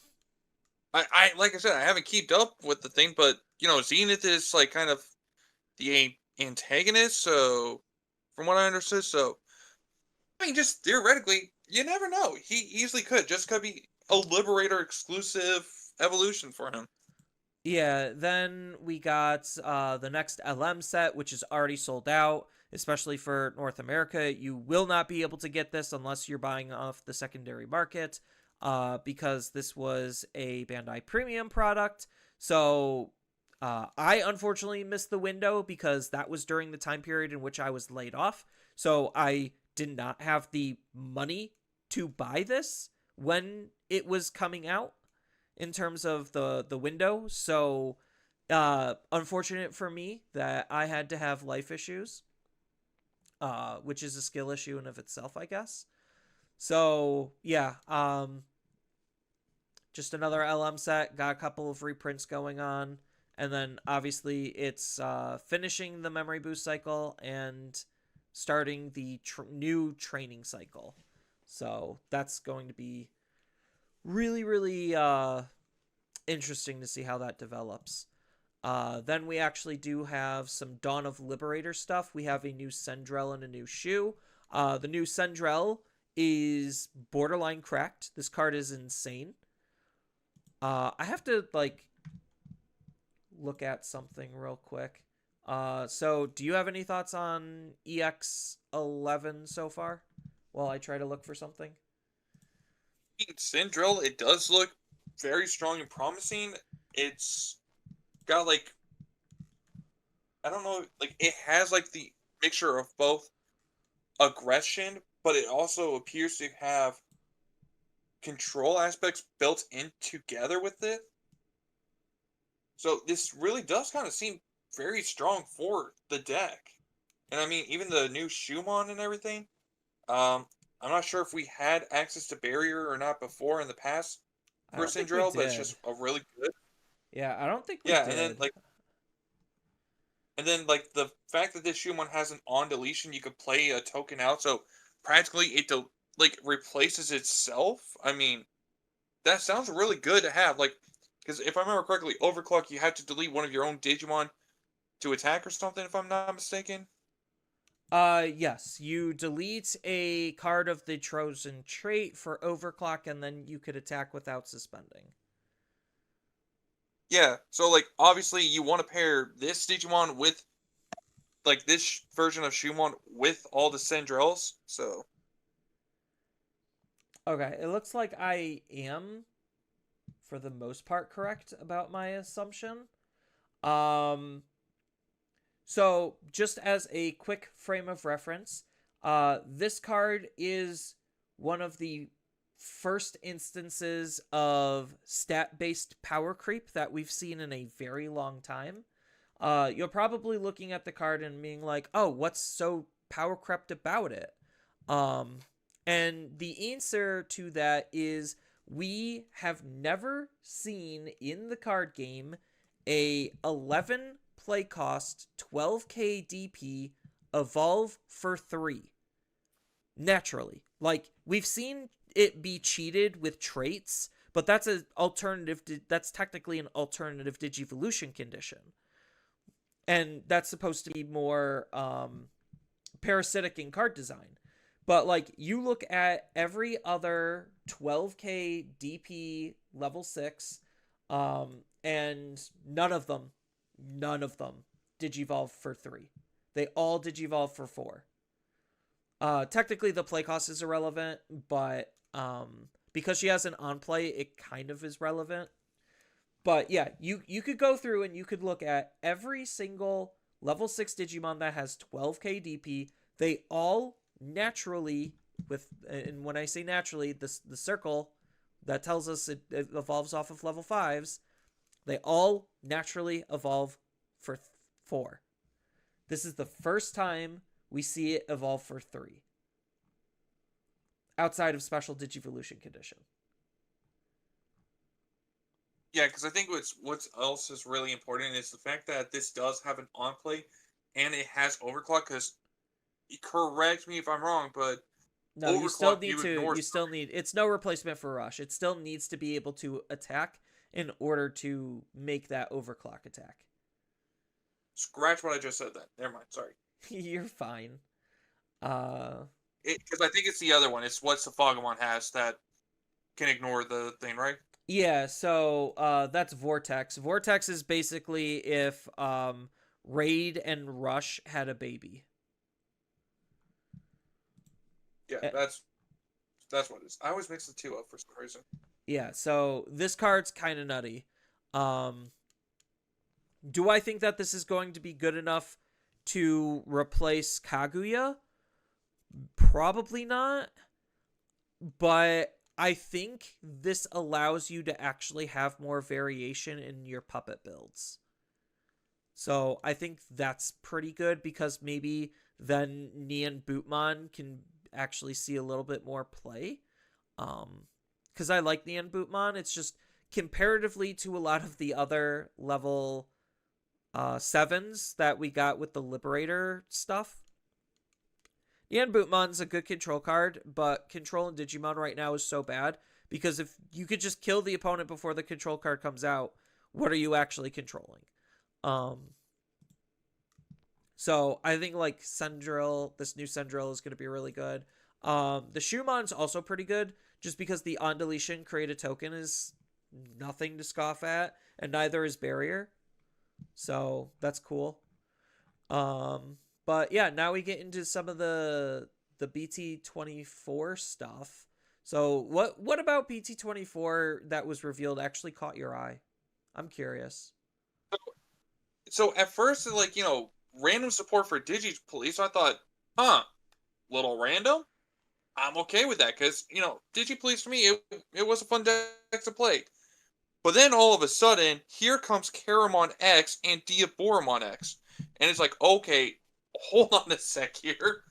I like I said, I haven't kept up with the thing, but, you know, Zenith is, like, kind of the antagonist, so, from what I understood, so, I mean, just theoretically, you never know. He easily could. Just could be a Liberator exclusive evolution for him. Yeah, then we got the next LM set, which is already sold out, especially for North America. You will not be able to get this unless you're buying off the secondary market, because this was a Bandai Premium product. So I unfortunately missed the window because that was during the time period in which I was laid off. So I did not have the money to buy this when it was coming out in terms of the window. So unfortunate for me that I had to have life issues, which is a skill issue in of itself, I guess. So yeah, just another LM set, got a couple of reprints going on, and then obviously it's finishing the memory boost cycle and starting the new training cycle. So that's going to be really, really interesting to see how that develops. Then we actually do have some Dawn of Liberator stuff. We have a new Sendrel and a new Shoe. The new Sendrel is borderline cracked. This card is insane. I have to, like, look at something real quick. So do you have any thoughts on EX11 so far? While I try to look for something. Sindrill, it does look very strong and promising. It's got, like, I don't know, like, it has, like, the mixture of both aggression, but it also appears to have control aspects built in together with it. So this really does kind of seem very strong for the deck. And I mean, even the new Shumon and everything, I'm not sure if we had access to Barrier or not before in the past for Sindrel, but it's just a really good. Yeah, I don't think we Yeah, did. and then, like, And then like the fact that this Shumon has an on deletion, you could play a token out, so practically like replaces itself. I mean, that sounds really good to have. Like, because if I remember correctly, Overclock you have to delete one of your own Digimon to attack or something, if I'm not mistaken. Yes, you delete a card of the chosen trait for overclock, and then you could attack without suspending. Yeah, so like obviously you want to pair this Digimon with like this version of Shumon with all the Sandrels. So Okay, it looks like I am, for the most part, correct about my assumption. Um, so just as a quick frame of reference, this card is one of the first instances of stat-based power creep that we've seen in a very long time. You're probably looking at the card and being like, "Oh, what's so power crept about it?" Um, and the answer to that is we have never seen in the card game a 11 play cost 12k DP evolve for 3 naturally. Like we've seen it be cheated with traits, but that's an alternative that's technically an alternative digivolution condition. And that's supposed to be more parasitic in card design. But like you look at every other 12k DP level 6 and none of them digivolve for 3. They all digivolve for 4. Technically the play cost is irrelevant, but because she has an on play, it kind of is relevant. But yeah, you could go through and you could look at every single level 6 Digimon that has 12k DP. They all naturally, with, and when I say naturally, the circle that tells us it evolves off of level 5s, they all naturally evolve for 4. This is the first time we see it evolve for 3 outside of special Digivolution condition. yeah, because I think what's else is really important is the fact that this does have an on play and it has overclock. Because correct me if I'm wrong, but No, you still overclock need you to. ignore. You still need. It's no replacement for rush. It still needs to be able to attack in order to make that overclock attack. Scratch what I just said. Then never mind. Sorry. You're fine. Uh, Because I think it's the other one. It's what Safagamon has that can ignore the thing, right? yeah. So that's Vortex. Vortex is basically if Raid and Rush had a baby. Yeah, Uh, that's what it is. I always mix the two up for some reason. yeah. So this card's kind of nutty. Um, do I think that this is going to be good enough to replace Kaguya? Probably not. But I think this allows you to actually have more variation in your puppet builds. So I think that's pretty good because maybe then Nian Bootmon can actually see a little bit more play. Because I like Nian Bootmon. It's just comparatively to a lot of the other level 7s that we got with the Liberator stuff, Nian Bootmon's a good control card, but control in Digimon right now is so bad because if you could just kill the opponent before the control card comes out, what are you actually controlling? Um, so I think like Sendril, this new Sendril is going to be really good. The Shumon's also pretty good just because the on deletion create a token is nothing to scoff at, and neither is barrier. So that's cool. Um, but yeah, now we get into some of the BT24 stuff. So what about BT24 that was revealed actually caught your eye? I'm curious. So at first, like random support for Digi Police. So I thought, huh, little random. I'm okay with that because Digi Police for me it was a fun deck to play. But then all of a sudden, here comes Karamon X and Diaboromon X. And it's like, okay, hold on a sec here.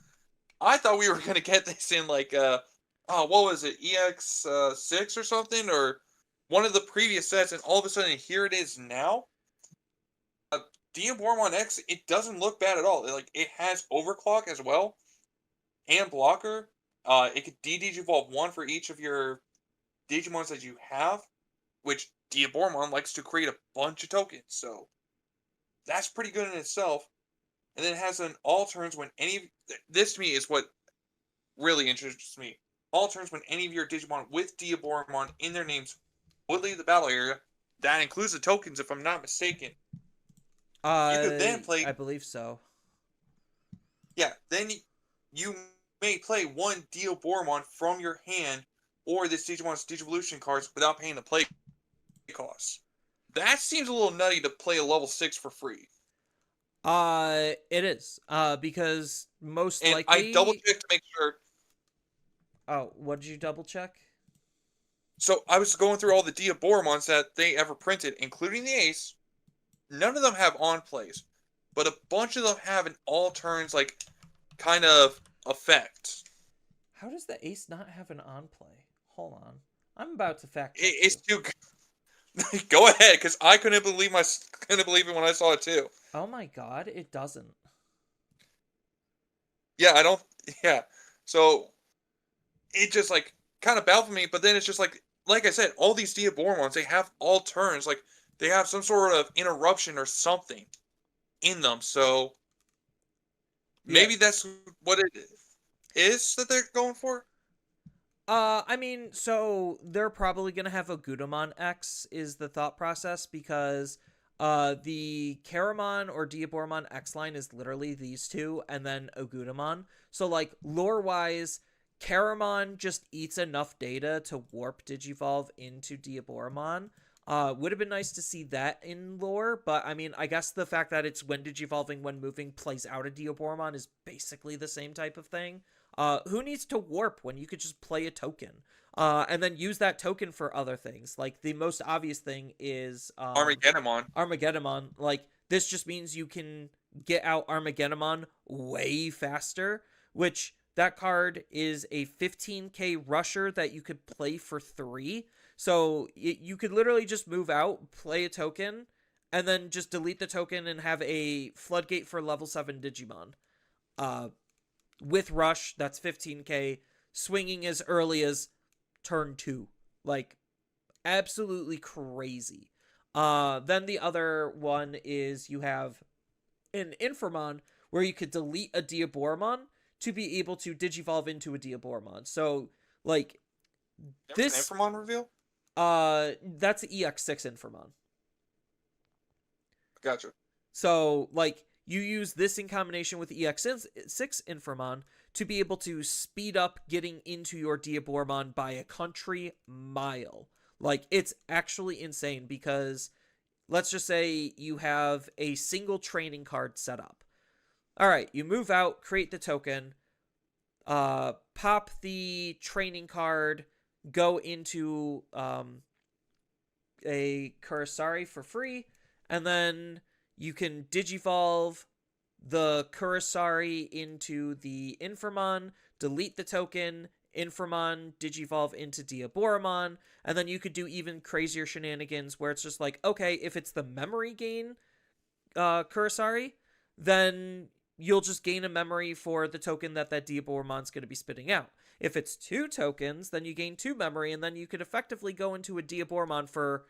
I thought we were going to get this in like, what was it, EX 6 or something? Or one of the previous sets, and all of a sudden, here it is now. Diabormon X, it doesn't look bad at all. Like, it has overclock as well and blocker. It could Digivolve one for each of your Digimons that you have, which Diabormon likes to create a bunch of tokens, so that's pretty good in itself. And then it has an all turns when any. This to me is what really interests me. All turns when any of your Digimon with Diabormon in their names would leave the battle area. That includes the tokens, if I'm not mistaken. You could then play. I believe so. Yeah, then you may play one Diabormon from your hand or this Digimon's Digivolution cards without paying the play costs. That seems a little nutty to play a level 6 for free. It is. Because most And likely. I double checked to make sure. Oh, what did you double check? So I was going through all the Diabormons that they ever printed, including the Ace. None of them have on plays, but a bunch of them have an all turns like kind of effect. How does the Ace not have an on play? Hold on, I'm about to fact check It's too. Go ahead, because I couldn't believe it when I saw it too. Oh my god, it doesn't. Yeah, I don't. Yeah, so it just like kind of baffled me. But then it's just like I said, all these Diabormons, they have all turns. Like they have some sort of interruption or something in them. So maybe that's what it is that they're going for. I mean, so they're probably gonna have a Gudamon X is the thought process, because the Karamon or Diabormon X line is literally these two and then a Gudamon. So like lore wise, Karamon just eats enough data to warp Digivolve into Diabormon. Would have been nice to see that in lore, but I mean, I guess the fact that it's when Digivolving, when moving, plays out a Diabormon is basically the same type of thing. Who needs to warp when you could just play a token? And then use that token for other things. Like, the most obvious thing is Armageddonmon. Armageddonmon. Like, this just means you can get out Armageddonmon way faster, which that card is a 15k rusher that you could play for 3. So you could literally just move out, play a token, and then just delete the token and have a floodgate for level 7 Digimon. With rush, that's 15k, swinging as early as turn 2. Like, absolutely crazy. Then the other one is you have an Inframon where you could delete a Diabormon to be able to Digivolve into a Diabormon. So, like, this Inframon reveal? That's EX6 Inframon. Gotcha. So, like, you use this in combination with EX6 Inframon to be able to speed up getting into your Diabormon by a country mile. Like, it's actually insane, because let's just say you have a single training card set up. All right, you move out, create the token, pop the training card, go into a Kurosari for free, and then you can Digivolve the Kurosari into the Inframon, delete the token, Inframon Digivolve into Diaboromon, and then you could do even crazier shenanigans where it's just like, okay, if it's the memory gain Kurosari, then you'll just gain a memory for the token that Diaboromon's going to be spitting out. If it's 2 tokens, then you gain 2 memory, and then you could effectively go into a Diaboromon for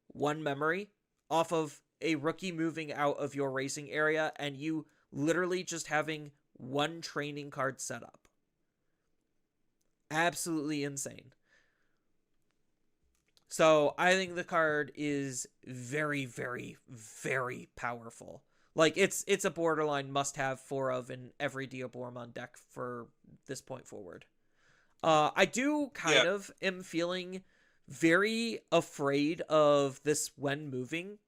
1 memory off of a rookie moving out of your racing area, and you literally just having 1 training card set up. Absolutely insane. So I think the card is very, very, very powerful. Like, it's a borderline must-have 4 of in every Diaboromon deck for this point forward. I do kind of am feeling very afraid of this when moving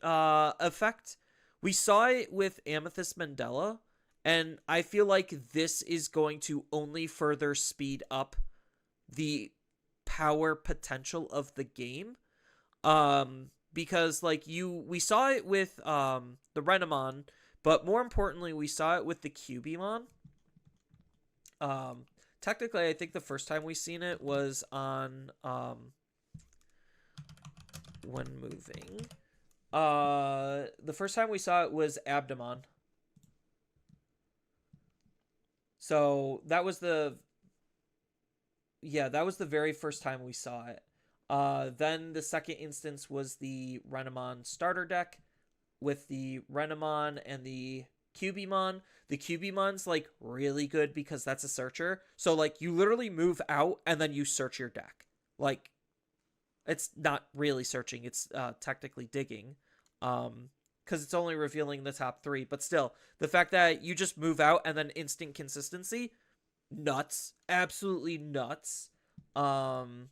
effect. We saw it with Amethyst Mandela, and I feel like this is going to only further speed up the power potential of the game. Because like we saw it with the Renamon, but more importantly, we saw it with the Cubimon. Technically, I think the first time we seen it was on when moving. The first time we saw it was Abdamon. So that was the that was the very first time we saw it. Then the second instance was the Renamon starter deck with the Renamon and the Cubimon. The Cubimon's like really good because that's a searcher. So like you literally move out and then you search your deck. Like it's not really searching, it's technically digging. Because it's only revealing the top three, but still, the fact that you just move out and then instant consistency, nuts, absolutely nuts. Um,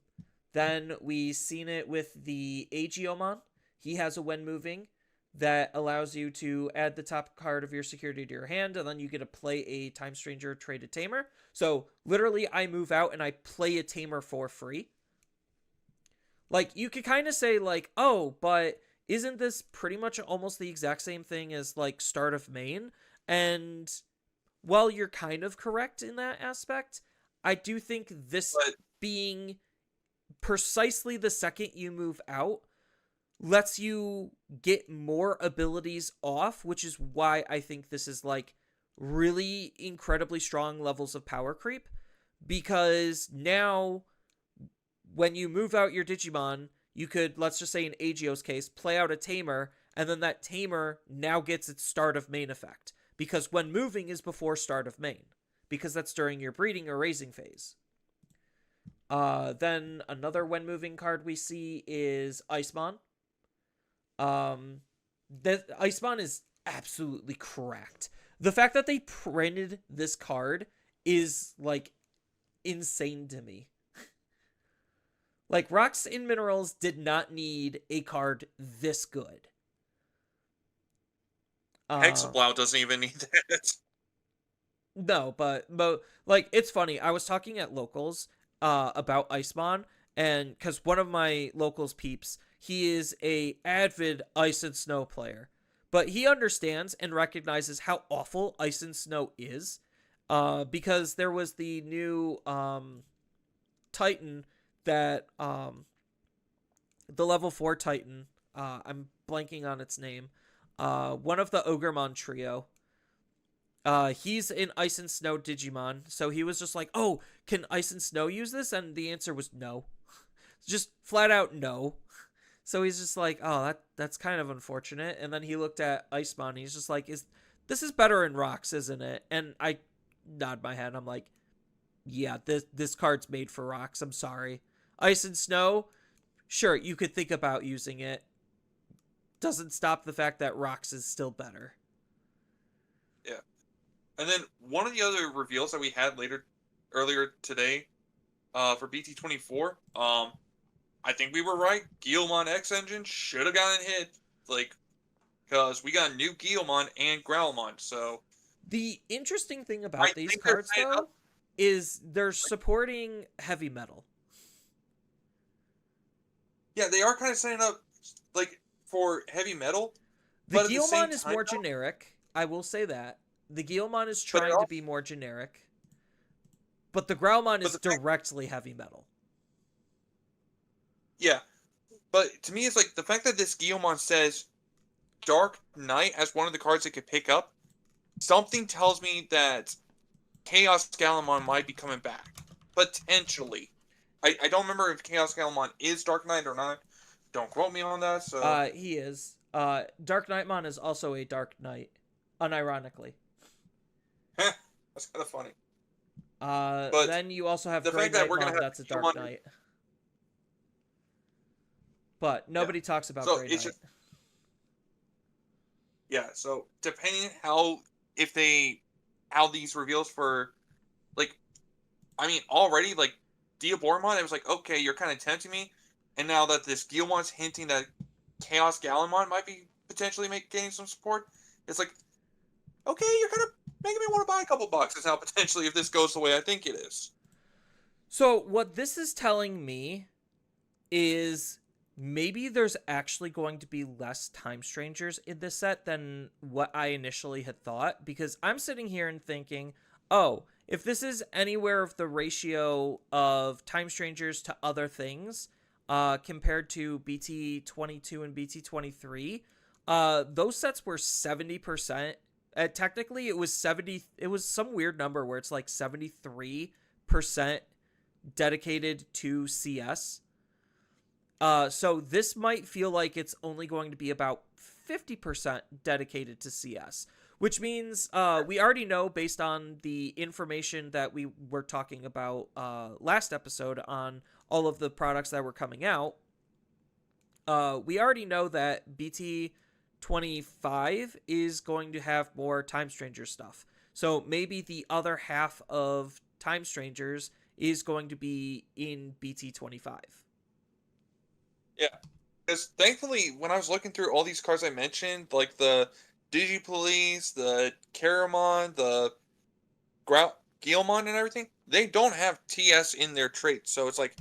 then we seen it with the Aegiomon. He has a when moving that allows you to add the top card of your security to your hand, and then you get to play a Time Stranger traded Tamer. So literally, I move out and I play a Tamer for free. Like you could kind of say like, oh, but isn't this pretty much almost the exact same thing as like start of main? And while you're kind of correct in that aspect, I do think this But being precisely the second you move out lets you get more abilities off, which is why I think this is like really incredibly strong levels of power creep. Because now, when you move out your Digimon, you could, let's just say in Aegio's case, play out a Tamer, and then that Tamer now gets its start of main effect. Because when moving is before start of main. Because that's during your breeding or raising phase. Then another when moving card we see is Icemon. The Icemon is absolutely cracked. The fact that they printed this card is like insane to me. Like, Rocks and Minerals did not need a card this good. Hexablow doesn't even need that. No, but like, it's funny. I was talking at locals about Icemon, and because one of my locals peeps, he is a avid Ice and Snow player, but he understands and recognizes how awful Ice and Snow is, because there was the new Titan that the level 4 Titan, I'm blanking on its name, one of the Ogremon trio, he's an Ice and Snow Digimon, so he was just like, oh, can Ice and Snow use this? And the answer was no. Just flat out no. So he's just like, oh, that's kind of unfortunate. And then he looked at Icemon, and he's just like, this is better in Rocks, isn't it? And I nod my head, I'm like, yeah, this card's made for Rocks, I'm sorry. Ice and Snow, sure, you could think about using it. Doesn't stop the fact that Rocks is still better. Yeah. And then one of the other reveals that we had earlier today, for BT24, I think we were right. Guilmon X Engine should have gotten hit, like, because we got new Guilmon and Growlmon. So the interesting thing I about these think they're cards, saying though, is they're supporting heavy metal. Yeah, they are kind of setting up like for heavy metal. The But at the same Guilmon is time, more though, generic. I will say that. The Guilmon is but it trying to also, be more generic. But the Growlmon but is the fact, directly heavy metal. yeah. But to me, it's like the fact that this Guilmon says Dark Knight as one of the cards it could pick up. Something tells me that Chaos Galamon might be coming back. Potentially. I don't remember if Chaos Galamon is Dark Knight or not. Don't quote me on that, so... He is. Dark Knightmon is also a Dark Knight, unironically. That's kind of funny. But Then you also have the Grey fact that we're going Knightmon, to that's a have Dark Guilmon... Knight. But nobody talks about So Grey it's Knight. just... Yeah, so depending how these reveals for, like, I mean, already, like, Diabormon, it was like, okay, you're kind of tempting me, and now that this Guilmon's hinting that Chaos Galamon might be potentially getting some support, it's like, okay, you're kind of making me want to buy a couple boxes now, potentially, if this goes the way I think it is. So what this is telling me is maybe there's actually going to be less Time Strangers in this set than what I initially had thought, because I'm sitting here and thinking, oh, if this is anywhere of the ratio of Time Strangers to other things, compared to BT22 and BT23. Those sets were 70%. Technically, it was 70. It was some weird number where it's like 73% dedicated to CS. So this might feel like it's only going to be about 50% dedicated to CS, which means we already know based on the information that we were talking about last episode on all of the products that were coming out. We already know that BT25 is going to have more Time Stranger stuff. So maybe the other half of Time Strangers is going to be in BT25. Yeah, because thankfully, when I was looking through all these cards I mentioned, like the Digi Police, the Caramon, the Guilmon, and everything, they don't have TS in their traits. So it's like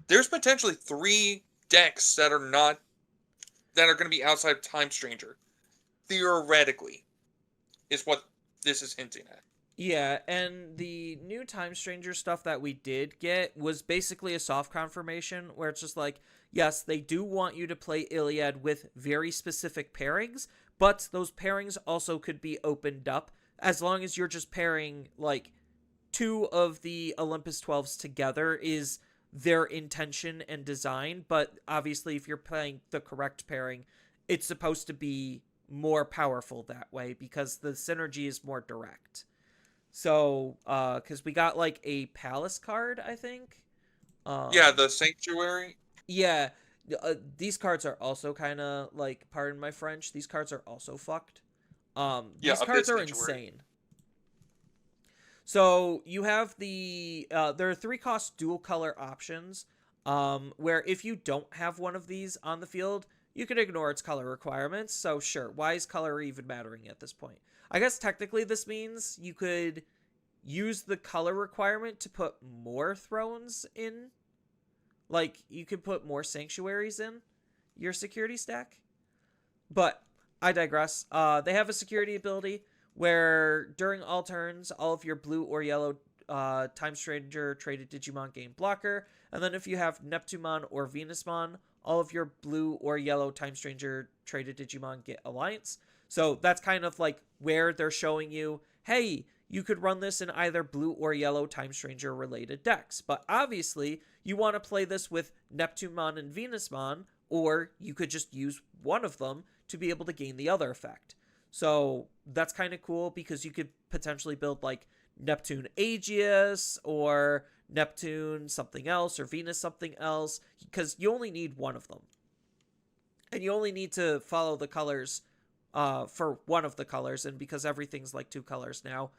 there's potentially 3 decks that are going to be outside of Time Stranger. Theoretically, is what this is hinting at. Yeah, and the new Time Stranger stuff that we did get was basically a soft confirmation where it's just like, yes, they do want you to play Iliad with very specific pairings, but those pairings also could be opened up as long as you're just pairing like 2 of the Olympus 12s together is their intention and design. But obviously, if you're playing the correct pairing, it's supposed to be more powerful that way because the synergy is more direct. So, because we got like a Palace card, I think. Yeah, the Sanctuary. Yeah, these cards are also kind of like, pardon my French, these cards are also fucked. Yeah, These a bit cards are Sanctuary. insane. So you have there are 3 cost dual color options, where if you don't have one of these on the field, you can ignore its color requirements. So sure, why is color even mattering at this point? I guess technically this means you could use the color requirement to put more thrones in. Like, you could put more sanctuaries in your security stack. But I digress. They have a security ability where during all turns, all of your blue or yellow Time Stranger traded Digimon gain blocker. And then if you have Neptunemon or Venusmon, all of your blue or yellow Time Stranger traded Digimon get alliance. So that's kind of like where they're showing you, hey, you could run this in either blue or yellow Time Stranger related decks. But obviously, you want to play this with Neptunemon and Venusmon, or you could just use one of them to be able to gain the other effect. So that's kind of cool because you could potentially build like Neptune Aegis or Neptune something else or Venus something else because you only need one of them. And you only need to follow the colors for one of the colors. And because everything's like 2 colors now,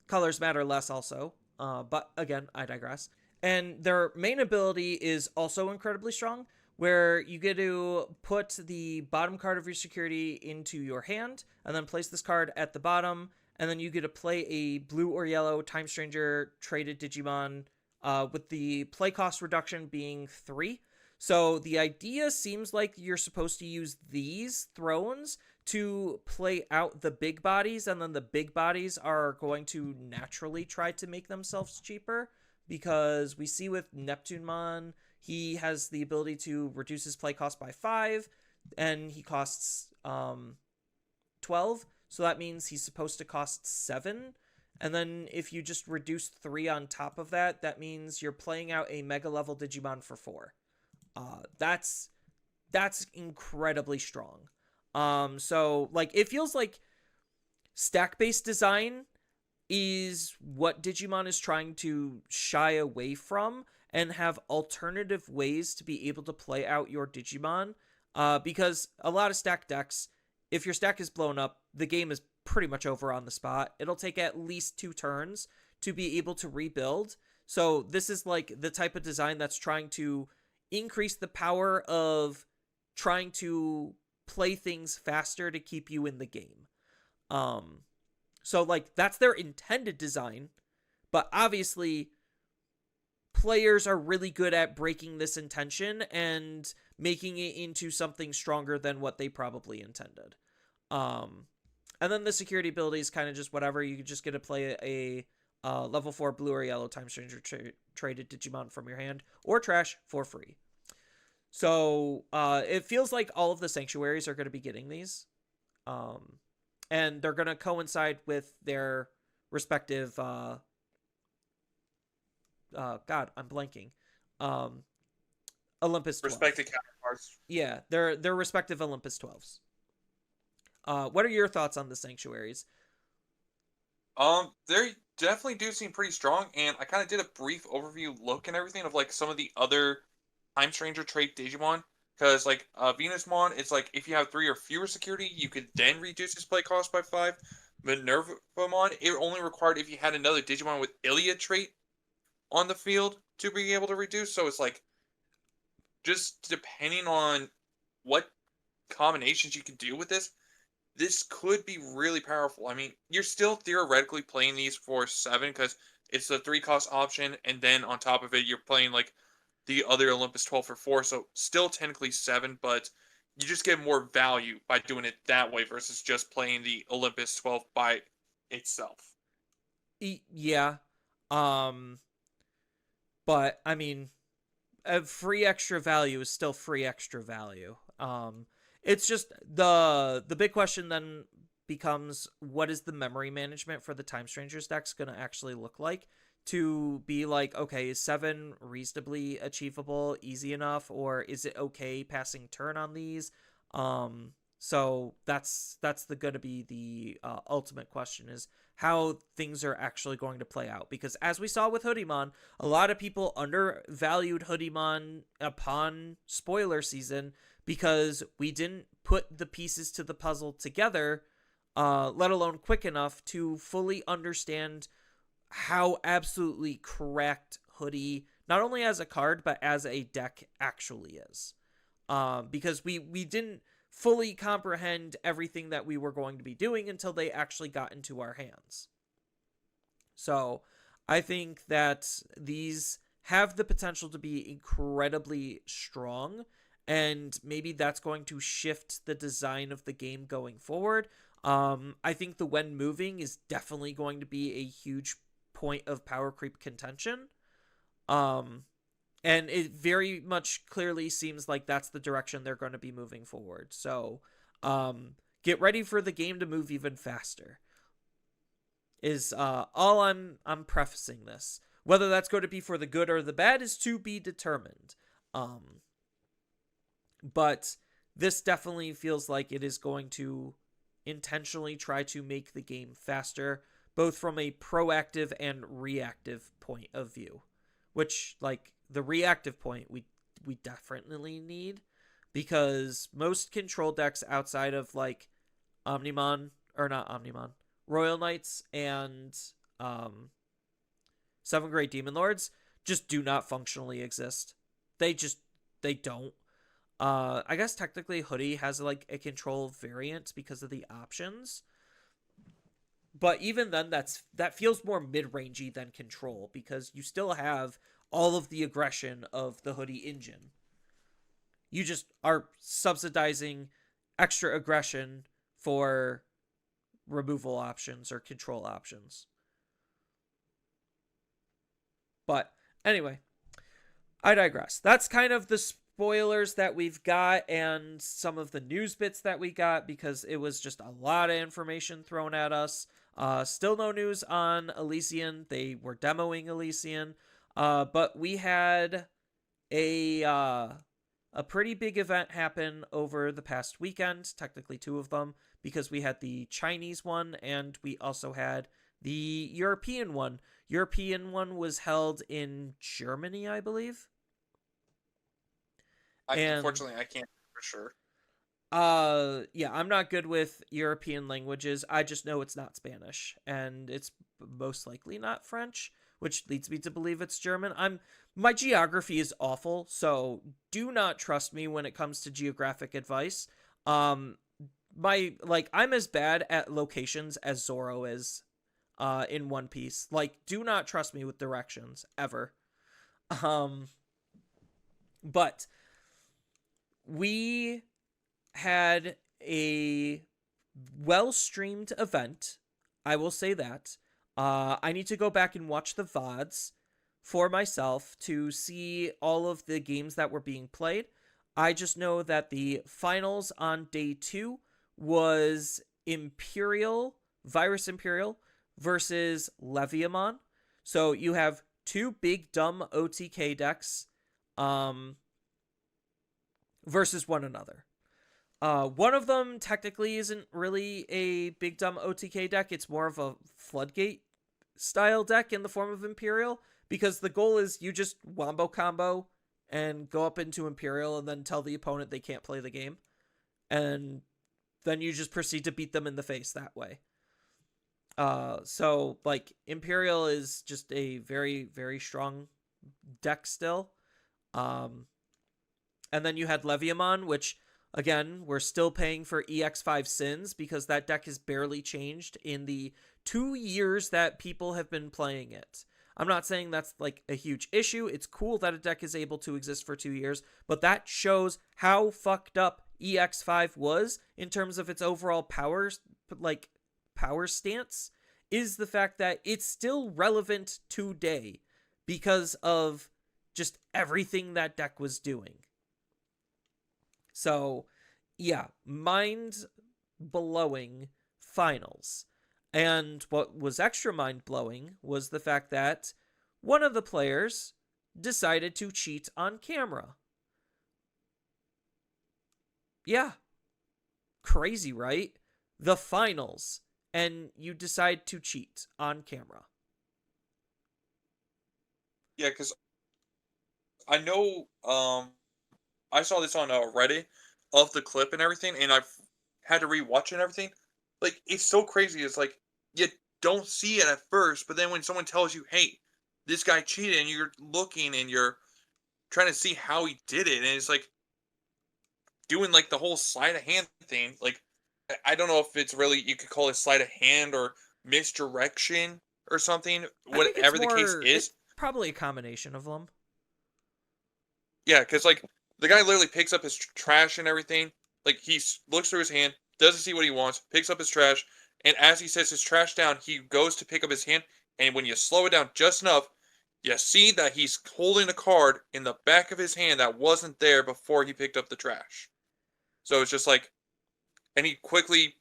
colors matter less also. But again, I digress. And their main ability is also incredibly strong, where you get to put the bottom card of your security into your hand, and then place this card at the bottom, and then you get to play a blue or yellow Time Stranger traded Digimon, with the play cost reduction being 3. So the idea seems like you're supposed to use these thrones to play out the big bodies, and then the big bodies are going to naturally try to make themselves cheaper. Because we see with Neptunemon, he has the ability to reduce his play cost by 5, and he costs 12. So that means he's supposed to cost 7. And then if you just reduce 3 on top of that, that means you're playing out a mega level Digimon for 4. That's incredibly strong. So like it feels like stack-based design is what Digimon is trying to shy away from and have alternative ways to be able to play out your Digimon. Because a lot of stack decks, if your stack is blown up, the game is pretty much over on the spot. It'll take at least 2 turns to be able to rebuild. So this is like the type of design that's trying to increase the power of trying to play things faster to keep you in the game. So, like, that's their intended design, but obviously, players are really good at breaking this intention and making it into something stronger than what they probably intended. And then the security ability is kind of just whatever. You just get to play a level 4 blue or yellow Time Stranger traded Digimon from your hand, or trash, for free. So it feels like all of the sanctuaries are going to be getting these, um, and they're going to coincide with their respective. God, I'm blanking. Um, Olympus 12. Respected counterparts. Yeah, their respective Olympus 12s. What are your thoughts on the sanctuaries? They definitely do seem pretty strong, and I kind of did a brief overview look and everything of like some of the other Time Stranger trait Digimon. Because like Venusmon, it's like if you have 3 or fewer security, you could then reduce his play cost by 5. Minervamon, it only required if you had another Digimon with Iliad trait on the field to be able to reduce. So it's like just depending on what combinations you can do with this could be really powerful. I mean, you're still theoretically playing these for 7 because it's the 3 cost option, and then on top of it, you're playing like the other Olympus 12 for 4, so still technically 7, but you just get more value by doing it that way versus just playing the Olympus 12 by itself. Yeah, um, but I mean, free extra value is still free extra value. It's just the big question then becomes, what is the memory management for the Time Strangers decks going to actually look like? To be like, okay, is 7 reasonably achievable, easy enough, or is it okay passing turn on these? So that's the going to be the ultimate question, is how things are actually going to play out. Because as we saw with Hoodymon, a lot of people undervalued Hoodymon upon spoiler season because we didn't put the pieces to the puzzle together, let alone quick enough to fully understand how absolutely correct Hoodie, not only as a card, but as a deck actually is. Because we didn't fully comprehend everything that we were going to be doing until they actually got into our hands. So I think that these have the potential to be incredibly strong, and maybe that's going to shift the design of the game going forward. I think the when moving is definitely going to be a huge point of power creep contention. Um, and it very much clearly seems like that's the direction they're going to be moving forward. So, get ready for the game to move even faster. Is all I'm prefacing this. Whether that's going to be for the good or the bad is to be determined. But this definitely feels like it is going to intentionally try to make the game faster, both from a proactive and reactive point of view. Which, like, the reactive point we definitely need, because most control decks outside of like Omnimon, or not Omnimon, Royal Knights and um 7 Great Demon Lords just do not functionally exist. They don't. I guess technically Hoodie has like a control variant because of the options, but even then that feels more mid-rangey than control, because you still have all of the aggression of the Hoodie engine. You just are subsidizing extra aggression for removal options or control options. But anyway, I digress. That's kind of the spoilers that we've got and some of the news bits that we got, because it was just a lot of information thrown at us. Still no news on Elysian. They were demoing Elysian. But we had a pretty big event happen over the past weekend, technically 2 of them, because we had the Chinese one and we also had the European one. European one was held in Germany, I believe. And Unfortunately, I can't for sure. yeah, I'm not good with European languages. I just know it's not Spanish, and it's most likely not French, which leads me to believe it's German. My geography is awful, so do not trust me when it comes to geographic advice. Um I'm as bad at locations as Zoro is in One Piece. Like, do not trust me with directions ever. Um but we had a well streamed event. I will say that. I need to go back and watch the VODs for myself to see all of the games that were being played. I just know that the finals on day 2 was Virus Imperial versus Leviamon. So you have two big dumb OTK decks um, versus one another. One of them technically isn't really a big dumb OTK deck. It's more of a Floodgate style deck in the form of Imperial, because the goal is you just wombo combo and go up into Imperial and then tell the opponent they can't play the game. And then you just proceed to beat them in the face that way. So like Imperial is just a very, very strong deck still. And then you had Leviamon, which again, we're still paying for EX5 Sins because that deck has barely changed in the 2 years that people have been playing it. I'm not saying that's like a huge issue. It's cool that a deck is able to exist for 2 years, but that shows how fucked up EX5 was in terms of its overall power stance, is the fact that it's still relevant today because of just everything that deck was doing. So, yeah, mind-blowing finals. And what was extra mind-blowing was the fact that one of the players decided to cheat on camera. Yeah. Crazy, right? The finals. And you decide to cheat on camera. Yeah, because I know I saw this on Reddit of the clip and everything, and I've had to rewatch it and everything. Like, it's so crazy. It's like you don't see it at first, but then when someone tells you, "Hey, this guy cheated," and you're looking and you're trying to see how he did it, and it's like doing like the whole sleight of hand thing. Like, I don't know if it's really, you could call it sleight of hand or misdirection or something. I think it's Whatever the case more, it's is. probably a combination of them. Yeah, because like the guy literally picks up his trash and everything. Like looks through his hand, doesn't see what he wants, picks up his trash, and as he sets his trash down, he goes to pick up his hand. And when you slow it down just enough, you see that he's holding a card in the back of his hand that wasn't there before he picked up the trash. So it's just like, and he quickly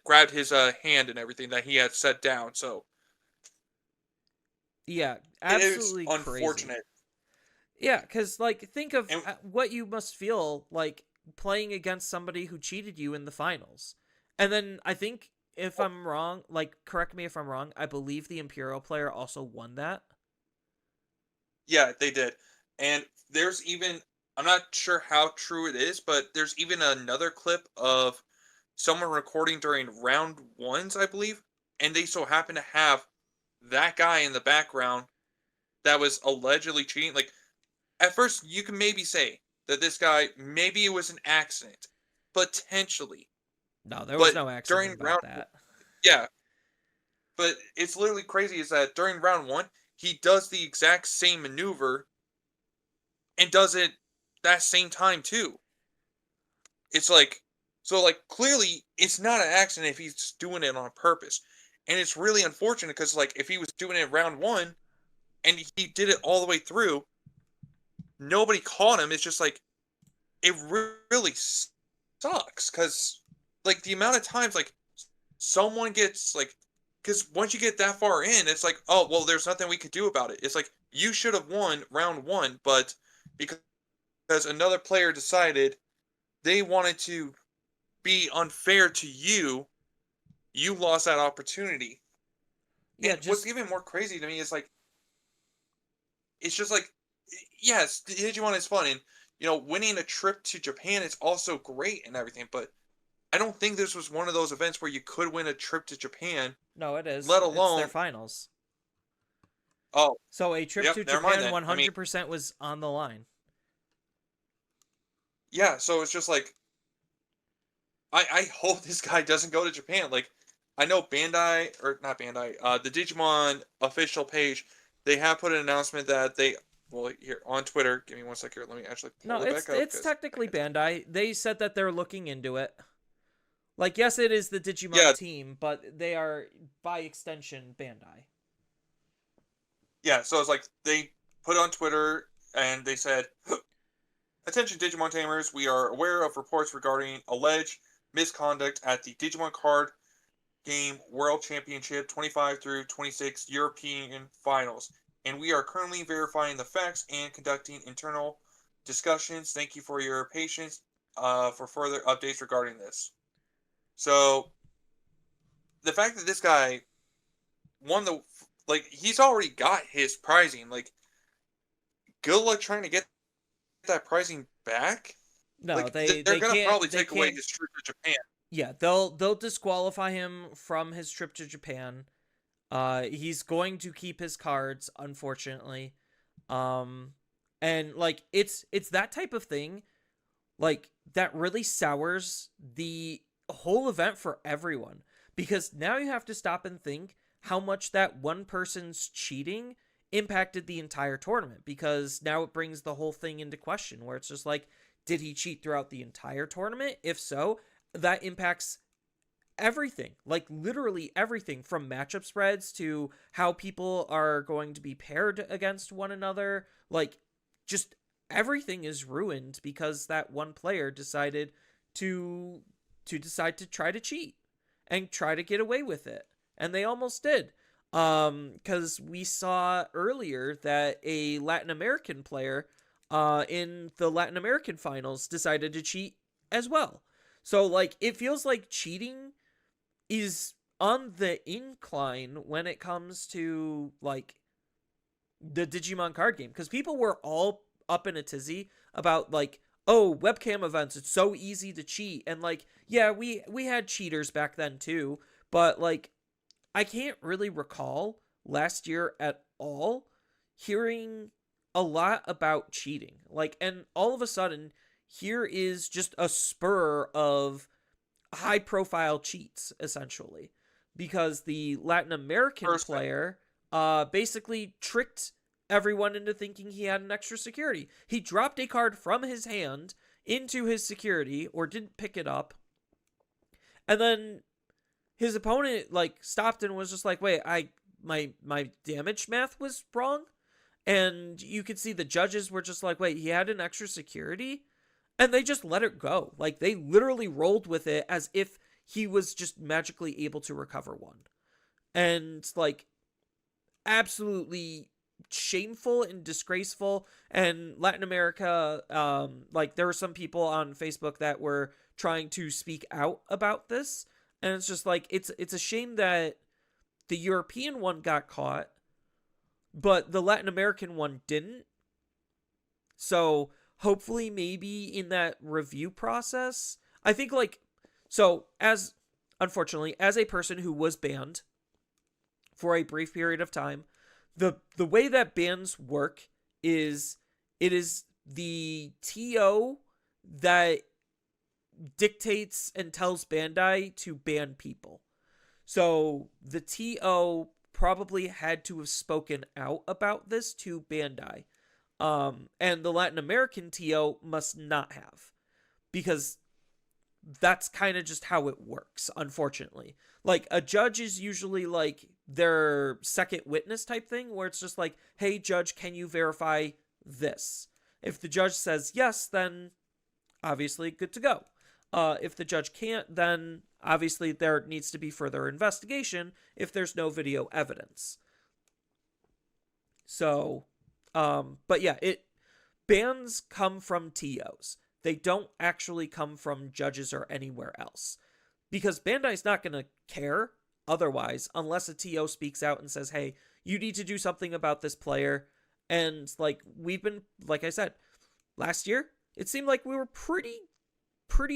grabbed his hand and everything that he had set down. So Yeah, it is absolutely crazy. unfortunate. Yeah, because, like, think of And what you must feel like playing against somebody who cheated you in the finals. And then I think, if I'm wrong, like, correct me if I'm wrong, I believe the Imperial player also won that. yeah, they did. And there's even, I'm not sure how true it is, but there's even another clip of someone recording during round ones, I believe. And they so happen to have that guy in the background that was allegedly cheating. Like, at first, you can maybe say that this guy, maybe it was an accident. Potentially. No, there was But no accident during about that. yeah, but it's literally crazy is that during round one, he does the exact same maneuver and does it that same time too. It's like, so like clearly it's not an accident if he's doing it on purpose. And it's really unfortunate because like if he was doing it round one and he did it all the way through, nobody caught him. It's just like it really sucks because like the amount of times like someone gets like, because once you get that far in, it's like, oh well, there's nothing we could do about it. It's like you should have won round one, but because another player decided they wanted to be unfair to you, you lost that opportunity. Yeah, And what's just even more crazy to me is like, it's just like, yes, Digimon is fun, and winning a trip to Japan is also great and everything, but I don't think this was one of those events where you could win a trip to Japan, no, it is. let It's their alone, finals. oh, So a trip yep, to never mind Japan then. I mean, 100% was on the line. yeah, so it's just like, I hope this guy doesn't go to Japan. Like, I know Bandai, or not Bandai, the Digimon official page, they have put an announcement that well, here on Twitter. Give me 1 second here. Let me actually No, pull it back up it's because technically Bandai. They said that they're looking into it. Like, yes, it is the yeah, Digimon team, but they are by extension Bandai. yeah. So it's like they put on Twitter and they said Attention Digimon tamers, we are aware of reports regarding alleged misconduct at the Digimon Card Game World Championship 25 through 26 European Finals, and we are currently verifying the facts and conducting internal discussions. Thank you for your patience for further updates regarding this. So, the fact that this guy won the, like, he's already got his prizing. Like, good luck trying to get that pricing back. No, Like, they they're they gonna can't probably they take away can't. his trip to Japan. Yeah, they'll disqualify him from his trip to Japan. He's going to keep his cards, unfortunately. Um, and like it's that type of thing, like that really sours the whole event for everyone, because now you have to stop and think how much that one person's cheating impacted the entire tournament, because now it brings the whole thing into question, where it's just like, did he cheat throughout the entire tournament? If so, that impacts everything, like literally everything, from matchup spreads to how people are going to be paired against one another. Like, just everything is ruined because that one player decided to decide to try to cheat and try to get away with it, and they almost did. Because we saw earlier that a Latin American player in the Latin American finals decided to cheat as well. So like, it feels like cheating is on the incline when it comes to like the Digimon card game, because people were all up in a tizzy about like, oh, webcam events, it's so easy to cheat. And like, yeah, we had cheaters back then too, but like, I can't really recall last year at all hearing a lot about cheating. Like, and all of a sudden here is just a spur of high profile cheats, essentially, because the Latin American First thing, player basically tricked everyone into thinking he had an extra security. He dropped a card from his hand into his security, or didn't pick it up, and then his opponent like stopped and was just like, wait, my damage math was wrong. And you could see the judges were just like, wait, he had an extra security? And they just let it go. Like, they literally rolled with it as if he was just magically able to recover one. And like, absolutely shameful and disgraceful. And Latin America, like, there were some people on Facebook that were trying to speak out about this, and it's just like, it's a shame that the European one got caught, but the Latin American one didn't. So hopefully, maybe in that review process, I think like, so as, unfortunately, as a person who was banned for a brief period of time, the way that bans work is, it is the TO that dictates and tells Bandai to ban people. So the TO probably had to have spoken out about this to Bandai. And the Latin American TO must not have, because that's kind of just how it works, unfortunately. Like, a judge is usually like their second witness type thing, where it's just like, hey, judge, can you verify this? If the judge says yes, then obviously good to go. If the judge can't, then obviously there needs to be further investigation if there's no video evidence. So, but yeah, bans come from TOs. They don't actually come from judges or anywhere else, because Bandai's not going to care otherwise unless a TO speaks out and says, hey, you need to do something about this player. And like, we've been, like I said, last year, it seemed like we were pretty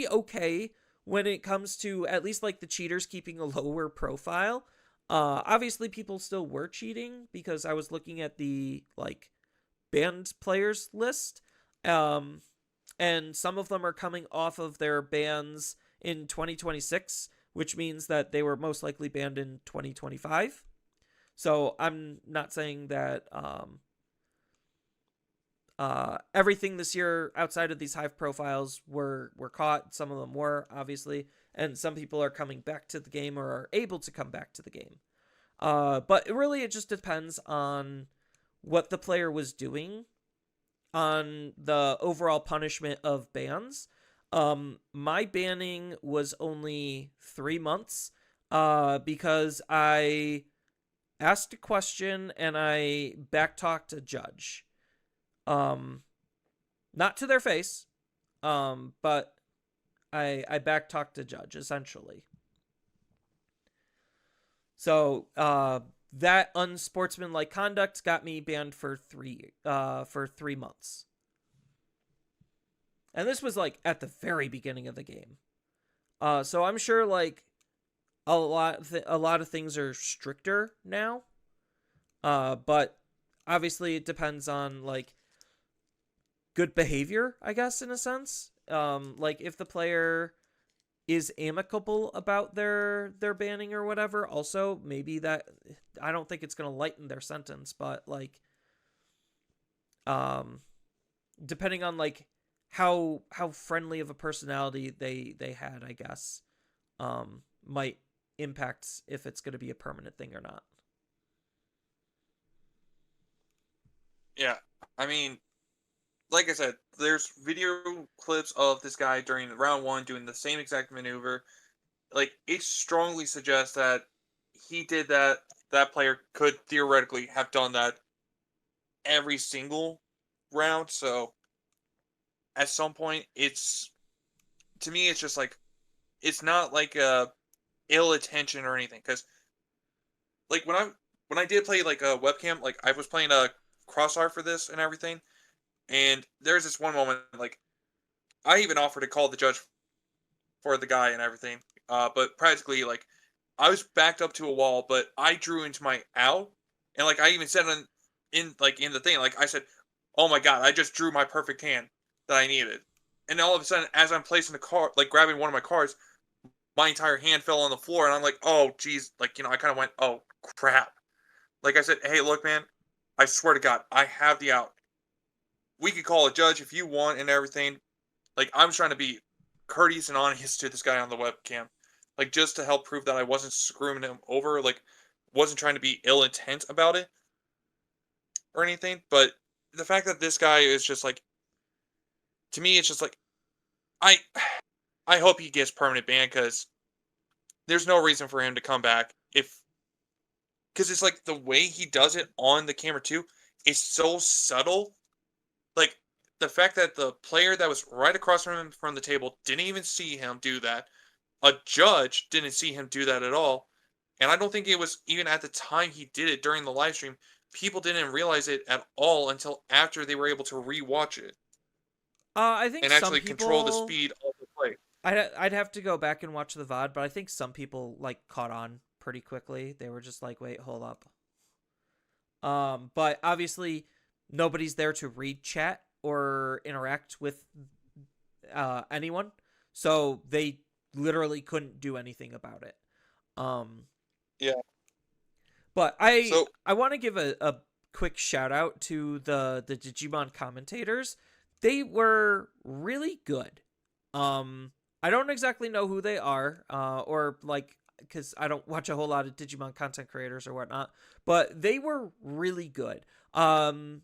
okay when it comes to at least like the cheaters keeping a lower profile. Obviously people still were cheating, because I was looking at the like banned players list. And some of them are coming off of their bans in 2026, which means that they were most likely banned in 2025. So I'm not saying that everything this year outside of these Hive profiles were caught. Some of them were, obviously, and some people are coming back to the game or are able to come back to the game. But really, it just depends on what the player was doing on the overall punishment of bans. My banning was only 3 months, because I asked a question and I backtalked a judge. Um, Not to their face, but I backtalked a judge essentially. So that unsportsmanlike conduct got me banned for 3 months, and this was like at the very beginning of the game. So I'm sure like a lot of things are stricter now. But obviously it depends on like good behavior, I guess, in a sense. Like if the player is amicable about their banning or whatever, also maybe that, I don't think it's going to lighten their sentence, but like um depending on like how friendly of a personality they had, I guess, might impact if it's going to be a permanent thing or not. Yeah, I mean, like I said, there's video clips of this guy during round one doing the same exact maneuver. Like, it strongly suggests that he did that. That player could theoretically have done that every single round. So at some point, it's to me, it's just like it's not like a ill attention or anything. Because like when I did play like a webcam, like I was playing a crosshair for this and everything, and there's this one moment like I even offered to call the judge for the guy and everything. But practically, like, I was backed up to a wall, but I drew into my out, and like I even said in the thing, like I said, "Oh my god, I just drew my perfect hand that I needed," and all of a sudden, as I'm placing the card, like grabbing one of my cards, my entire hand fell on the floor, and I'm like, "Oh geez," like I kind of went, "Oh crap." Like I said, "Hey, look, man, I swear to God, I have the out. We could call a judge if you want and everything, like, I'm trying to be courteous and honest to this guy on the webcam, like, just to help prove that I wasn't screwing him over, like, wasn't trying to be ill intent about it or anything. But the fact that this guy is just like, to me, it's just like, I, I hope he gets permanent ban because there's no reason for him to come back if, because it's like the way he does it on the camera too is so subtle. Like the fact that the player that was right across from him from the table didn't even see him do that. A judge didn't see him do that at all. And I don't think it was even at the time he did it during the live stream. People didn't realize it at all until after they were able to rewatch it I think and some actually control the people, speed of the play. I'd have to go back and watch the VOD, but I think some people like caught on pretty quickly. They were just like, "Wait, hold up." But obviously nobody's there to read chat or interact with anyone, so they literally couldn't do anything about it. Um, Yeah. but I So I want to give a quick shout out to the Digimon commentators. They were really good. I don't exactly know who they are, or like, because I don't watch a whole lot of Digimon content creators or whatnot, but they were really good. And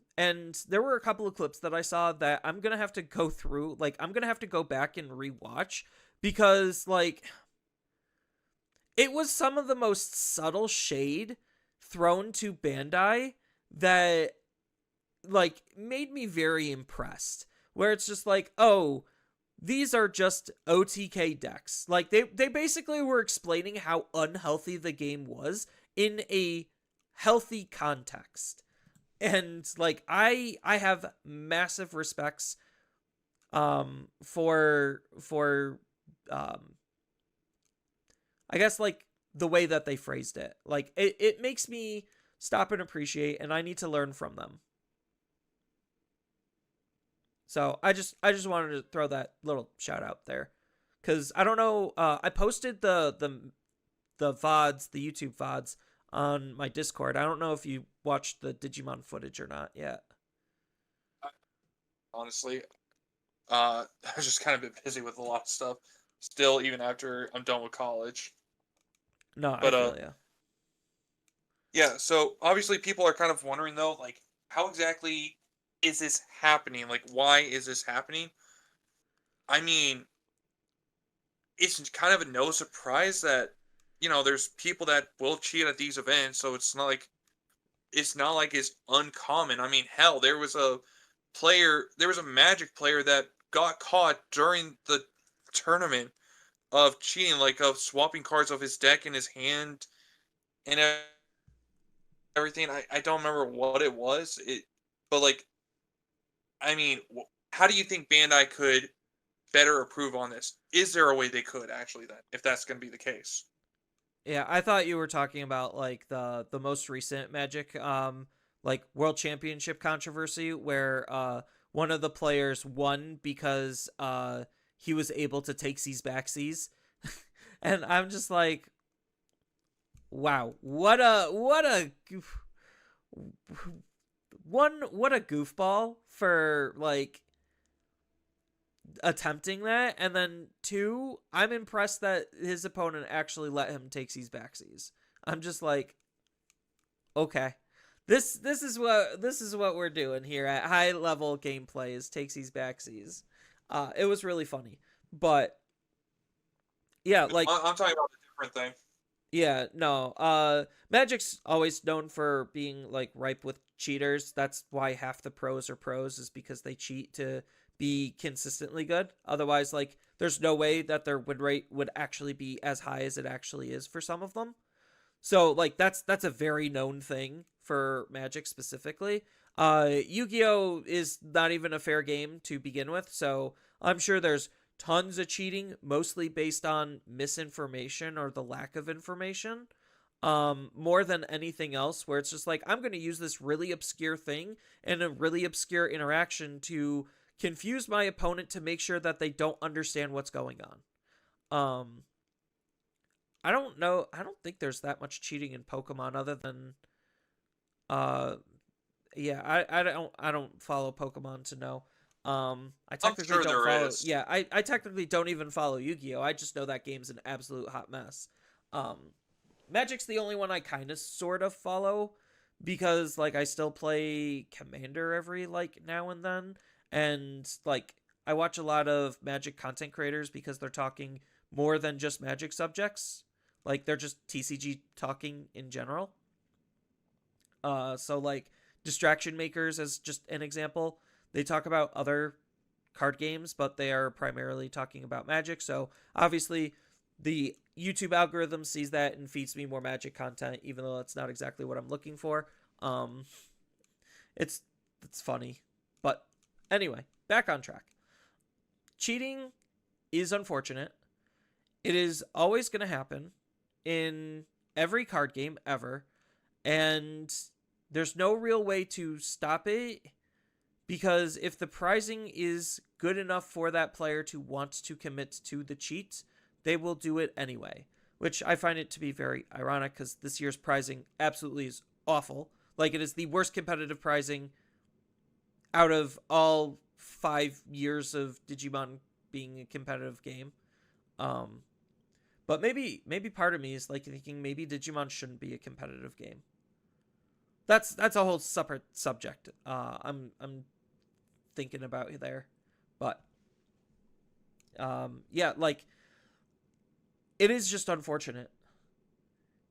there were a couple of clips that I saw that I'm gonna have to go through. Like, I'm gonna have to go back and rewatch because like it was some of the most subtle shade thrown to Bandai that like made me very impressed. Where it's just like, oh, these are just OTK decks. Like they basically were explaining how unhealthy the game was in a healthy context. And like I have massive respects for I guess like the way that they phrased it. Like it makes me stop and appreciate, and I need to learn from them. So I just wanted to throw that little shout out there, because I don't know. I posted the vods, the YouTube vods, on my Discord. I don't know if you watched the Digimon footage or not yet. honestly, I was just kind of been busy with a lot of stuff still, even after I'm done with college. No, I But feel you. yeah. So obviously, people are kind of wondering though, like, how exactly is this happening? Like, why is this happening? I mean, it's kind of a no surprise that, there's people that will cheat at these events, so it's not like it's uncommon. I mean, hell, there was a Magic player that got caught during the tournament of cheating, like of swapping cards of his deck in his hand and everything. I don't remember what it was. But like, I mean, how do you think Bandai could better approve on this? Is there a way they could actually then, if that's going to be the case? Yeah, I thought you were talking about like the most recent Magic like World Championship controversy where one of the players won because he was able to take C's backsies. And I'm just like, wow, what a goofball for like attempting that, and then two, I'm impressed that his opponent actually let him take C's backsies. I'm just like, okay, this is what we're doing here at high level gameplay is take C's backsies. It was really funny, but yeah, No, like I'm talking about a different thing. yeah, no. Magic's always known for being like ripe with cheaters. That's why half the pros are pros is because they cheat to be consistently good. Otherwise, like there's no way that their win rate would actually be as high as it actually is for some of them. So like that's a very known thing for Magic specifically. Yu-Gi-Oh is not even a fair game to begin with, so I'm sure there's tons of cheating, mostly based on misinformation or the lack of information. More than anything else, where it's just like I'm going to use this really obscure thing and a really obscure interaction to confuse my opponent to make sure that they don't understand what's going on. I don't know. I don't think there's that much cheating in Pokemon other than uh yeah, I don't follow Pokemon to know. I I'm technically sure don't there follow is. yeah, I technically don't even follow Yu-Gi-Oh! I just know that game's an absolute hot mess. Um Magic's the only one I kind of sort of follow because like I still play Commander every like now and then, and like I watch a lot of Magic content creators because they're talking more than just Magic subjects. Like they're just TCG talking in general. So like Distraction Makers as just an example, they talk about other card games, but they are primarily talking about Magic. So obviously the YouTube algorithm sees that and feeds me more Magic content, even though that's not exactly what I'm looking for. Um, it's it's funny, but anyway, back on track. Cheating is unfortunate. It is always going to happen in every card game ever, and there's no real way to stop it because if the pricing is good enough for that player to want to commit to the cheat, they will do it anyway. Which I find it to be very ironic because this year's pricing absolutely is awful. Like it is the worst competitive pricing out of all 5 years of Digimon being a competitive game. Um, but maybe part of me is like thinking maybe Digimon shouldn't be a competitive game. That's a whole separate subject. I'm thinking about there, but yeah, like it is just unfortunate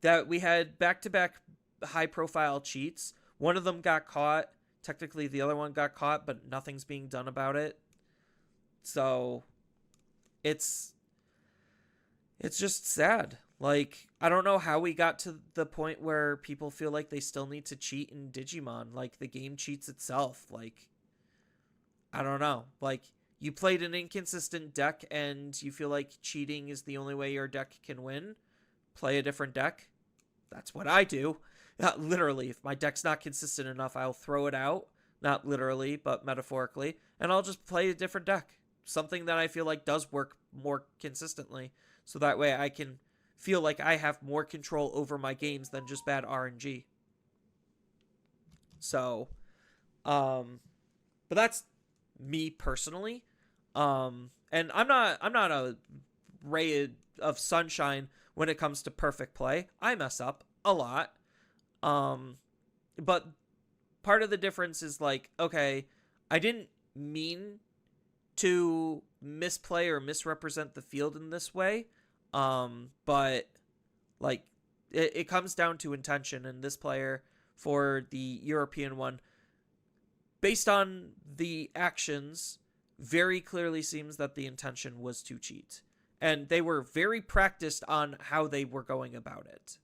that we had back to back high profile cheats. One of them got caught. Technically, the other one got caught, but nothing's being done about it. So it's it's just sad. Like I don't know how we got to the point where people feel like they still need to cheat in Digimon. Like the game cheats itself. Like I don't know. Like you played an inconsistent deck and you feel like cheating is the only way your deck can win. Play a different deck. That's what I do. Not literally, if my deck's not consistent enough, I'll throw it out. Not literally, but metaphorically, and I'll just play a different deck. Something that I feel like does work more consistently. So that way I can feel like I have more control over my games than just bad RNG. So, but that's me personally. And I'm not a ray of sunshine when it comes to perfect play. I mess up a lot. Um, but part of the difference is like, okay, I didn't mean to misplay or misrepresent the field in this way. But like it comes down to intention, and this player for the European one, based on the actions, very clearly seems that the intention was to cheat. And they were very practiced on how they were going about it.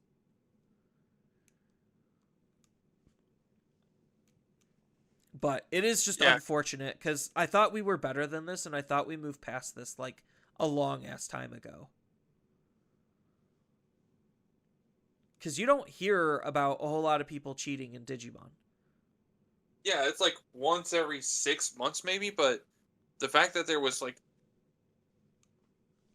But it is just Yeah. unfortunate because I thought we were better than this, and I thought we moved past this like a long ass time ago. Because you don't hear about a whole lot of people cheating in Digimon. Yeah, it's like once every 6 months maybe, but the fact that there was like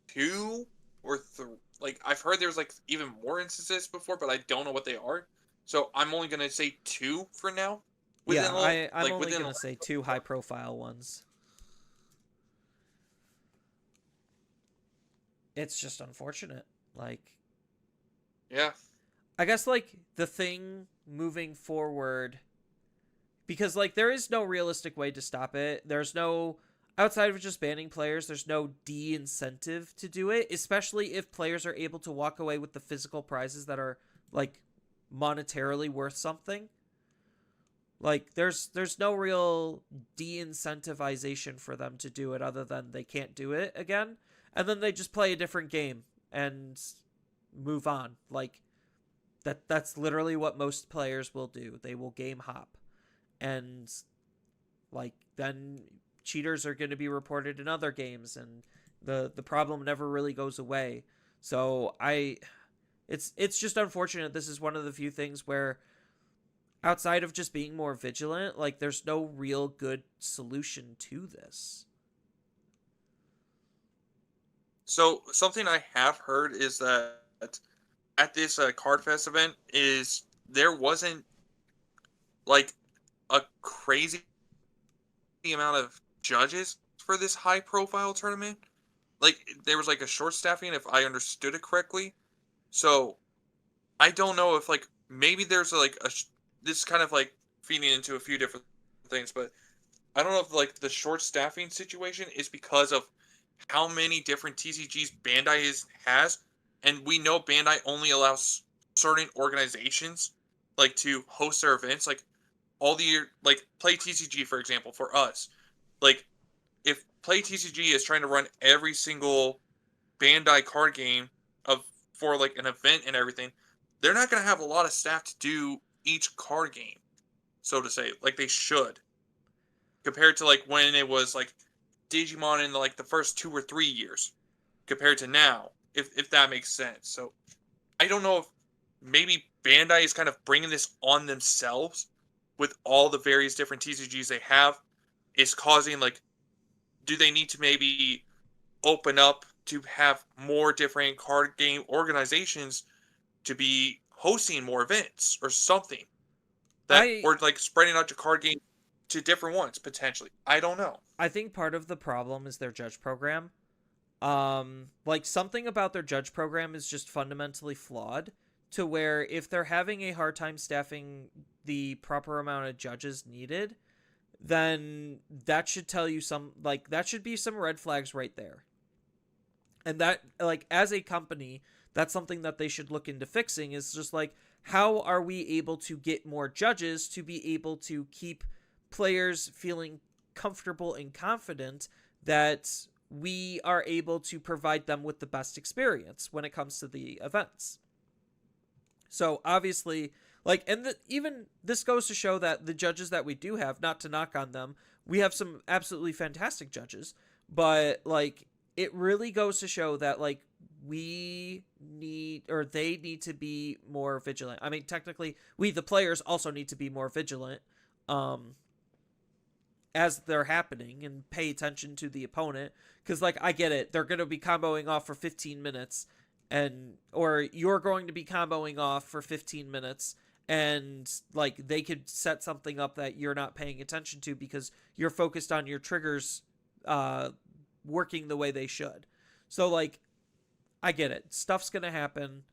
two or three, like I've heard there's like even more instances before, but I don't know what they are. So I'm only gonna say two for now. Yeah, Within I'm only within going to say two high profile ones. It's just unfortunate. Like, yeah. I guess, like, the thing moving forward, because, like, there is no realistic way to stop it. There's no, outside of just banning players, there's no de-incentive to do it, especially if players are able to walk away with the physical prizes that are, like, monetarily worth something. Like, there's no real de-incentivization for them to do it other than they can't do it again. And then they just play a different game and move on. Like, that's literally what most players will do. They will game hop. And like then cheaters are going to be reported in other games, and the problem never really goes away. So it's just unfortunate. This is one of the few things where outside of just being more vigilant, like there's no real good solution to this. So something I have heard is that at this Card Fest event is there wasn't like a crazy amount of judges for this high profile tournament. Like there was like a short staffing if I understood it correctly. So I don't know if like maybe there's like this is kind of like feeding into a few different things, but I don't know if like the short staffing situation is because of how many different TCGs has, and we know Bandai only allows certain organizations like to host their events, like all the like Play TCG for example for us, like if Play TCG is trying to run every single Bandai card game of for like an event and everything, they're not going to have a lot of staff to do each card game, so to say, like they should, compared to like when it was like Digimon in like the first 2 or 3 years compared to now, if that makes sense. So I don't know if maybe Bandai is kind of bringing this on themselves with all the various different TCGs they have, is causing like, do they need to maybe open up to have more different card game organizations to be hosting more events or something that, I or like spreading out your card game to different ones potentially. I don't know. I think part of the problem is their judge program. Like something about their judge program is just fundamentally flawed to where if they're having a hard time staffing the proper amount of judges needed, then that should tell you some, like that should be some red flags right there. And that, like, as a company, that's something that they should look into fixing, is just like, how are we able to get more judges to be able to keep players feeling comfortable and confident that we are able to provide them with the best experience when it comes to the events. So obviously, like, and even this goes to show that the judges that we do have, not to knock on them, we have some absolutely fantastic judges, but like it really goes to show that like we need, or they need to be more vigilant. I mean, technically we the players also need to be more vigilant as they're happening and pay attention to the opponent, because like I get it, they're going to be comboing off for 15 minutes, and or you're going to be comboing off for 15 minutes, and like they could set something up that you're not paying attention to because you're focused on your triggers working the way they should. So like I get it, stuff's going to happen.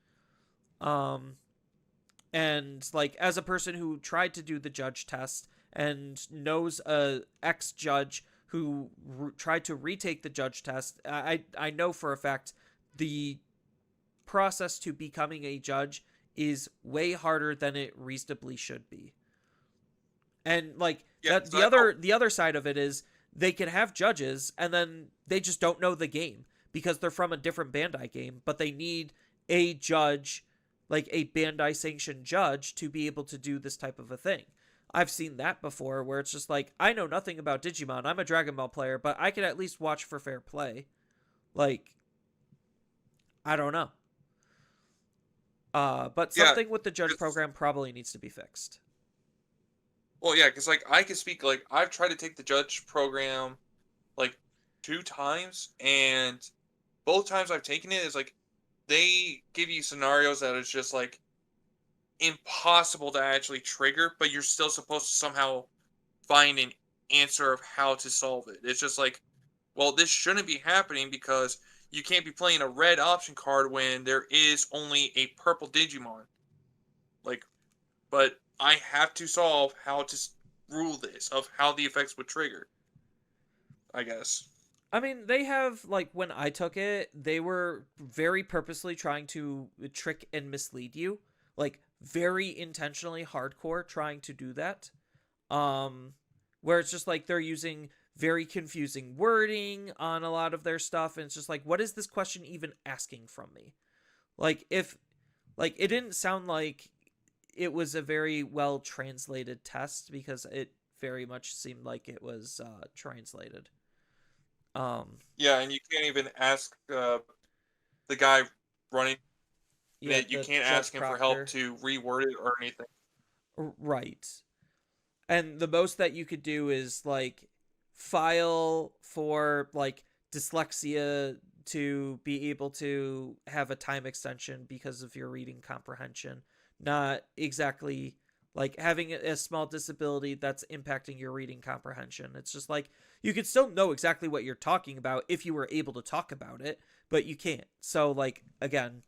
And like as a person who tried to do the judge test and knows a ex judge who tried to retake the judge test, I know for a fact the process to becoming a judge is way harder than it reasonably should be. And like Yeah, that, so I, oh, the other side of it is they can have judges and then they just don't know the game because they're from a different Bandai game, but they need a judge, like a Bandai sanctioned judge, to be able to do this type of a thing. I've seen that before where it's just like, I know nothing about Digimon. I'm a Dragon Ball player, but I can at least watch for fair play. Like, I don't know. But yeah, something with the judge 'cause- program probably needs to be fixed. well, yeah, because like I can speak like I've tried to take the judge program like 2 times, and both times I've taken it is like they give you scenarios that is just like impossible to actually trigger, but you're still supposed to somehow find an answer of how to solve it. It's just like, well, this shouldn't be happening because you can't be playing a red option card when there is only a purple Digimon. Like, but I have to solve how to rule this of how the effects would trigger, I guess. I mean, they have, like, when I took it, they were very purposely trying to trick and mislead you. Like, very intentionally hardcore trying to do that. Um, where it's just like they're using very confusing wording on a lot of their stuff. And it's just like, what is this question even asking from me? Like, if, like, it didn't sound like it was a very well translated test because it very much seemed like it was translated. Um, Yeah, and you can't even ask the guy running yeah, it. You the can't Judge ask him for help Proctor. to reword it or anything. Right. And the most that you could do is like file for like dyslexia to be able to have a time extension because of your reading comprehension, not exactly like having a small disability that's impacting your reading comprehension. It's just like you could still know exactly what you're talking about if you were able to talk about it, but you can't. So like again,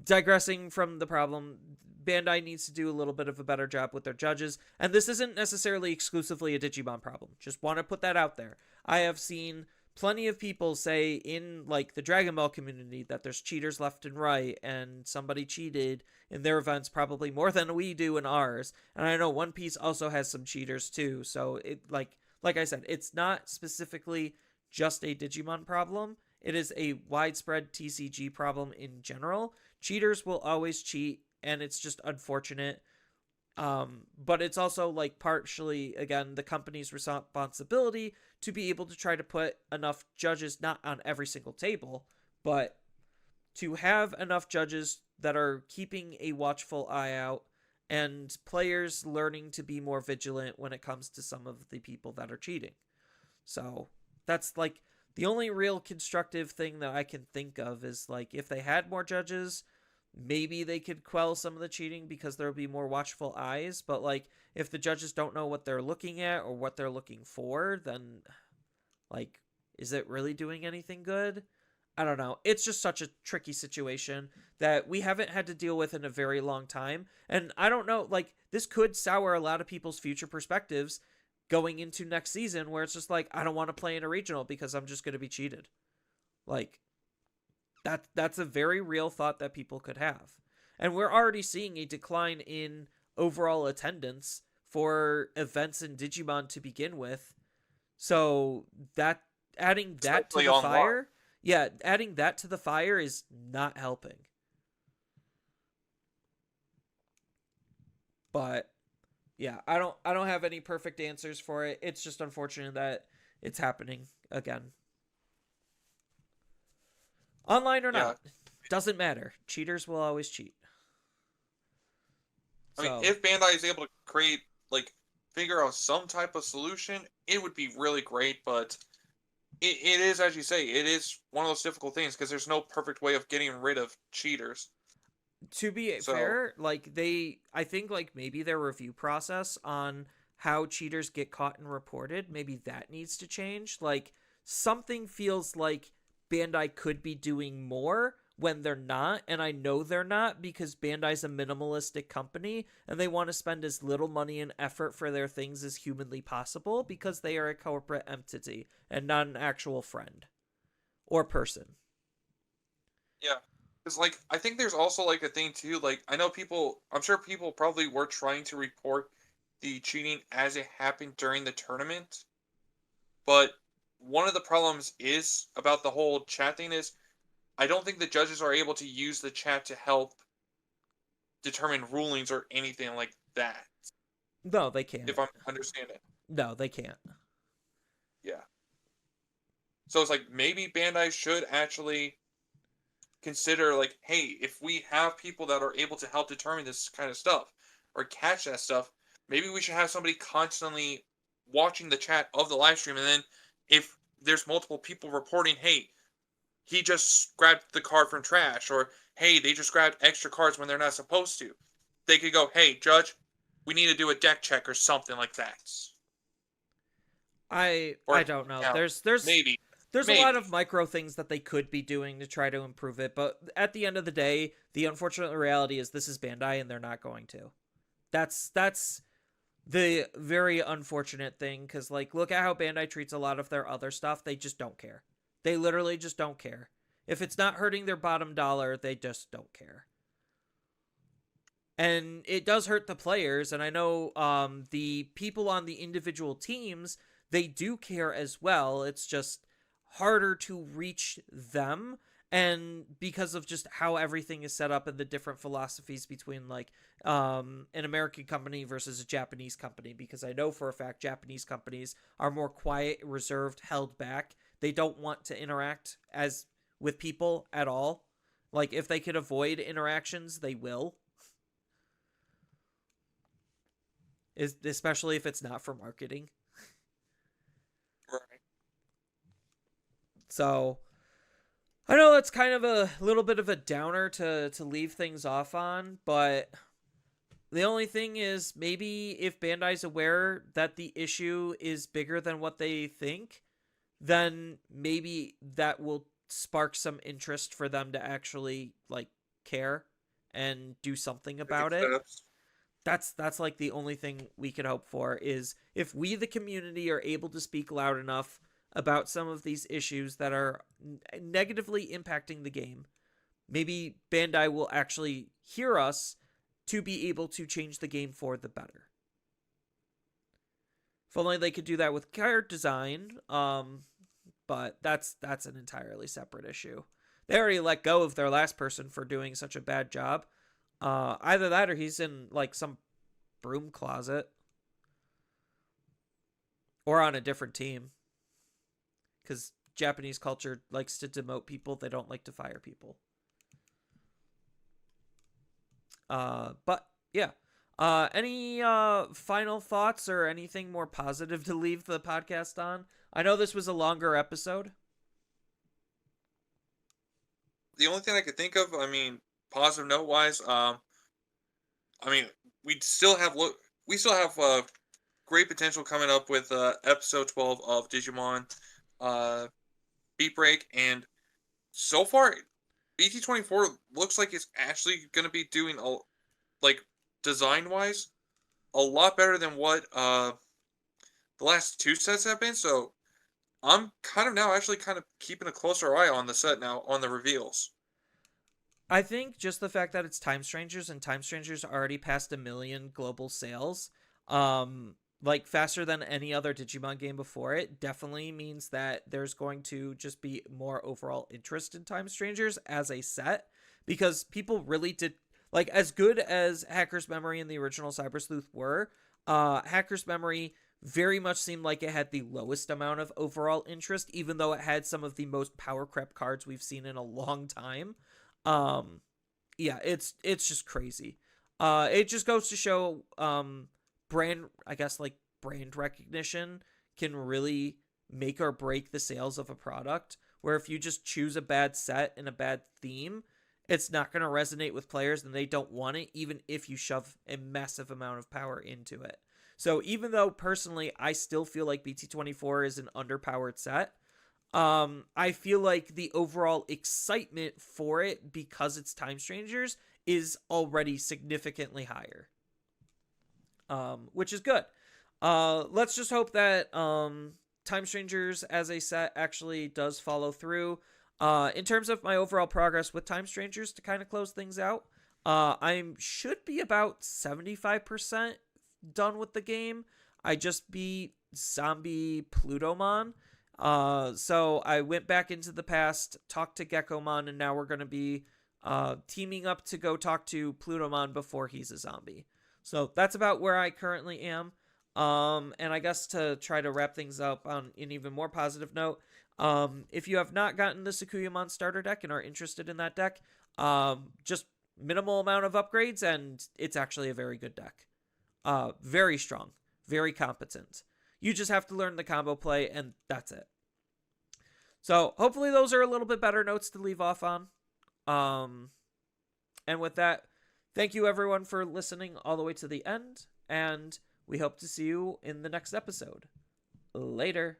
digressing from the problem, Bandai needs to do a little bit of a better job with their judges. And this isn't necessarily exclusively a Digimon problem. Just want to put that out there. I have seen plenty of people say in like the Dragon Ball community that there's cheaters left and right, and somebody cheated in their events probably more than we do in ours. And I know One Piece also has some cheaters too. So it like I said, it's not specifically just a Digimon problem. It is a widespread TCG problem in general. Cheaters will always cheat, and it's just unfortunate. But it's also like partially again the company's responsibility to be able to try to put enough judges not on every single table, but to have enough judges that are keeping a watchful eye out and players learning to be more vigilant when it comes to some of the people that are cheating. So that's like the only real constructive thing that I can think of is like if they had more judges, maybe they could quell some of the cheating because there would be more watchful eyes. But like if the judges don't know what they're looking at or what they're looking for, then like is it really doing anything good? I don't know. It's just such a tricky situation that we haven't had to deal with in a very long time. And I don't know, like, this could sour a lot of people's future perspectives going into next season where it's just like, I don't want to play in a regional because I'm just going to be cheated. Like, that's a very real thought that people could have. And we're already seeing a decline in overall attendance for events in Digimon to begin with. So that adding that to Especially the online. fire, yeah, adding that to the fire is not helping. But yeah, I don't have any perfect answers for it. It's just unfortunate that it's happening again. Online or Yeah. not, doesn't matter. Cheaters will always cheat. I mean, So, if Bandai is able to create, like, figure out some type of solution, it would be really great. But it is, as you say, it is one of those difficult things because there's no perfect way of getting rid of cheaters. to be So, fair, like I think like maybe their review process on how cheaters get caught and reported, maybe that needs to change. Like something feels like Bandai could be doing more when they're not, and I know they're not because Bandai's a minimalistic company and they want to spend as little money and effort for their things as humanly possible because they are a corporate entity and not an actual friend or person. Yeah. Because, like, I think there's also, like, a thing, too. Like, I know people, I'm sure people probably were trying to report the cheating as it happened during the tournament. But one of the problems is about the whole chat thing is I don't think the judges are able to use the chat to help determine rulings or anything like that, No, they can't. if I'm understanding. No, they can't. Yeah. So it's like maybe Bandai should actually consider, like, hey, if we have people that are able to help determine this kind of stuff or catch that stuff, maybe we should have somebody constantly watching the chat of the live stream, and then if there's multiple people reporting, hey, he just grabbed the card from trash, or hey, they just grabbed extra cards when they're not supposed to, they could go, hey, judge, we need to do a deck check or something like that. I Or don't know. count. Maybe. There's a lot Maybe. of micro things that they could be doing to try to improve it, but at the end of the day, the unfortunate reality is this is Bandai and they're not going to. That's the very unfortunate thing cuz like look at how Bandai treats a lot of their other stuff. They just don't care. They literally just don't care. If it's not hurting their bottom dollar, they just don't care. And it does hurt the players, and I know the people on the individual teams, they do care as well. It's just harder to reach them, and because of just how everything is set up and the different philosophies between like an American company versus a Japanese company, because I know for a fact Japanese companies are more quiet, reserved, held back. They don't want to interact as with people at all. Like if they could avoid interactions, they will. Especially if it's not for marketing. Right. So I know that's kind of a little bit of a downer to leave things off on, but the only thing is maybe if Bandai's aware that the issue is bigger than what they think, then maybe that will spark some interest for them to actually like care and do something about it. That's like the only thing we could hope for is if we the community are able to speak loud enough about some of these issues that are negatively impacting the game, maybe Bandai will actually hear us to be able to change the game for the better. If only they could do that with card design, but that's an entirely separate issue. They already let go of their last person for doing such a bad job. Either that or he's in like some broom closet or on a different team, because Japanese culture likes to demote people. They don't like to fire people. But yeah. Any final thoughts or anything more positive to leave the podcast on? I know this was a longer episode. The only thing I could think of, I mean, positive note wise, I mean, we still have great potential coming up with episode 12 of Digimon Beat Break, and so far BT24 looks like it's actually going to be doing like design wise a lot better than what the last two sets have been. So I'm kind of now actually kind of keeping a closer eye on the set now on the reveals. I think just the fact that it's Time Strangers and Time Strangers already passed 1 million global sales, like faster than any other Digimon game before it, definitely means that there's going to just be more overall interest in Time Strangers as a set, because people really did like, as good as Hacker's Memory and the original Cyber Sleuth were, Hacker's Memory very much seemed like it had the lowest amount of overall interest, even though it had some of the most power creep cards we've seen in a long time. Um, yeah, it's just crazy. It just goes to show, brand, I guess, like brand recognition can really make or break the sales of a product. Where if you just choose a bad set and a bad theme, it's not going to resonate with players and they don't want it, even if you shove a massive amount of power into it. So even though personally I still feel like BT24 is an underpowered set, I feel like the overall excitement for it, because it's Time Strangers, is already significantly higher, which is good. Let's just hope that Time Strangers as a set actually does follow through. In terms of my overall progress with Time Strangers, to kind of close things out, I should be about 75% done with the game. I just beat Zombie Plutomon. So I went back into the past, talked to Geckomon, and now we're going to be teaming up to go talk to Plutomon before he's a zombie. So that's about where I currently am. And I guess to try to wrap things up on an even more positive note, if you have not gotten the Sakuyamon starter deck and are interested in that deck, just minimal amount of upgrades, and it's actually a very good deck. Very strong, very competent. You just have to learn the combo play, and that's it. So hopefully those are a little bit better notes to leave off on. And with that, thank you everyone for listening all the way to the end, and we hope to see you in the next episode. Later.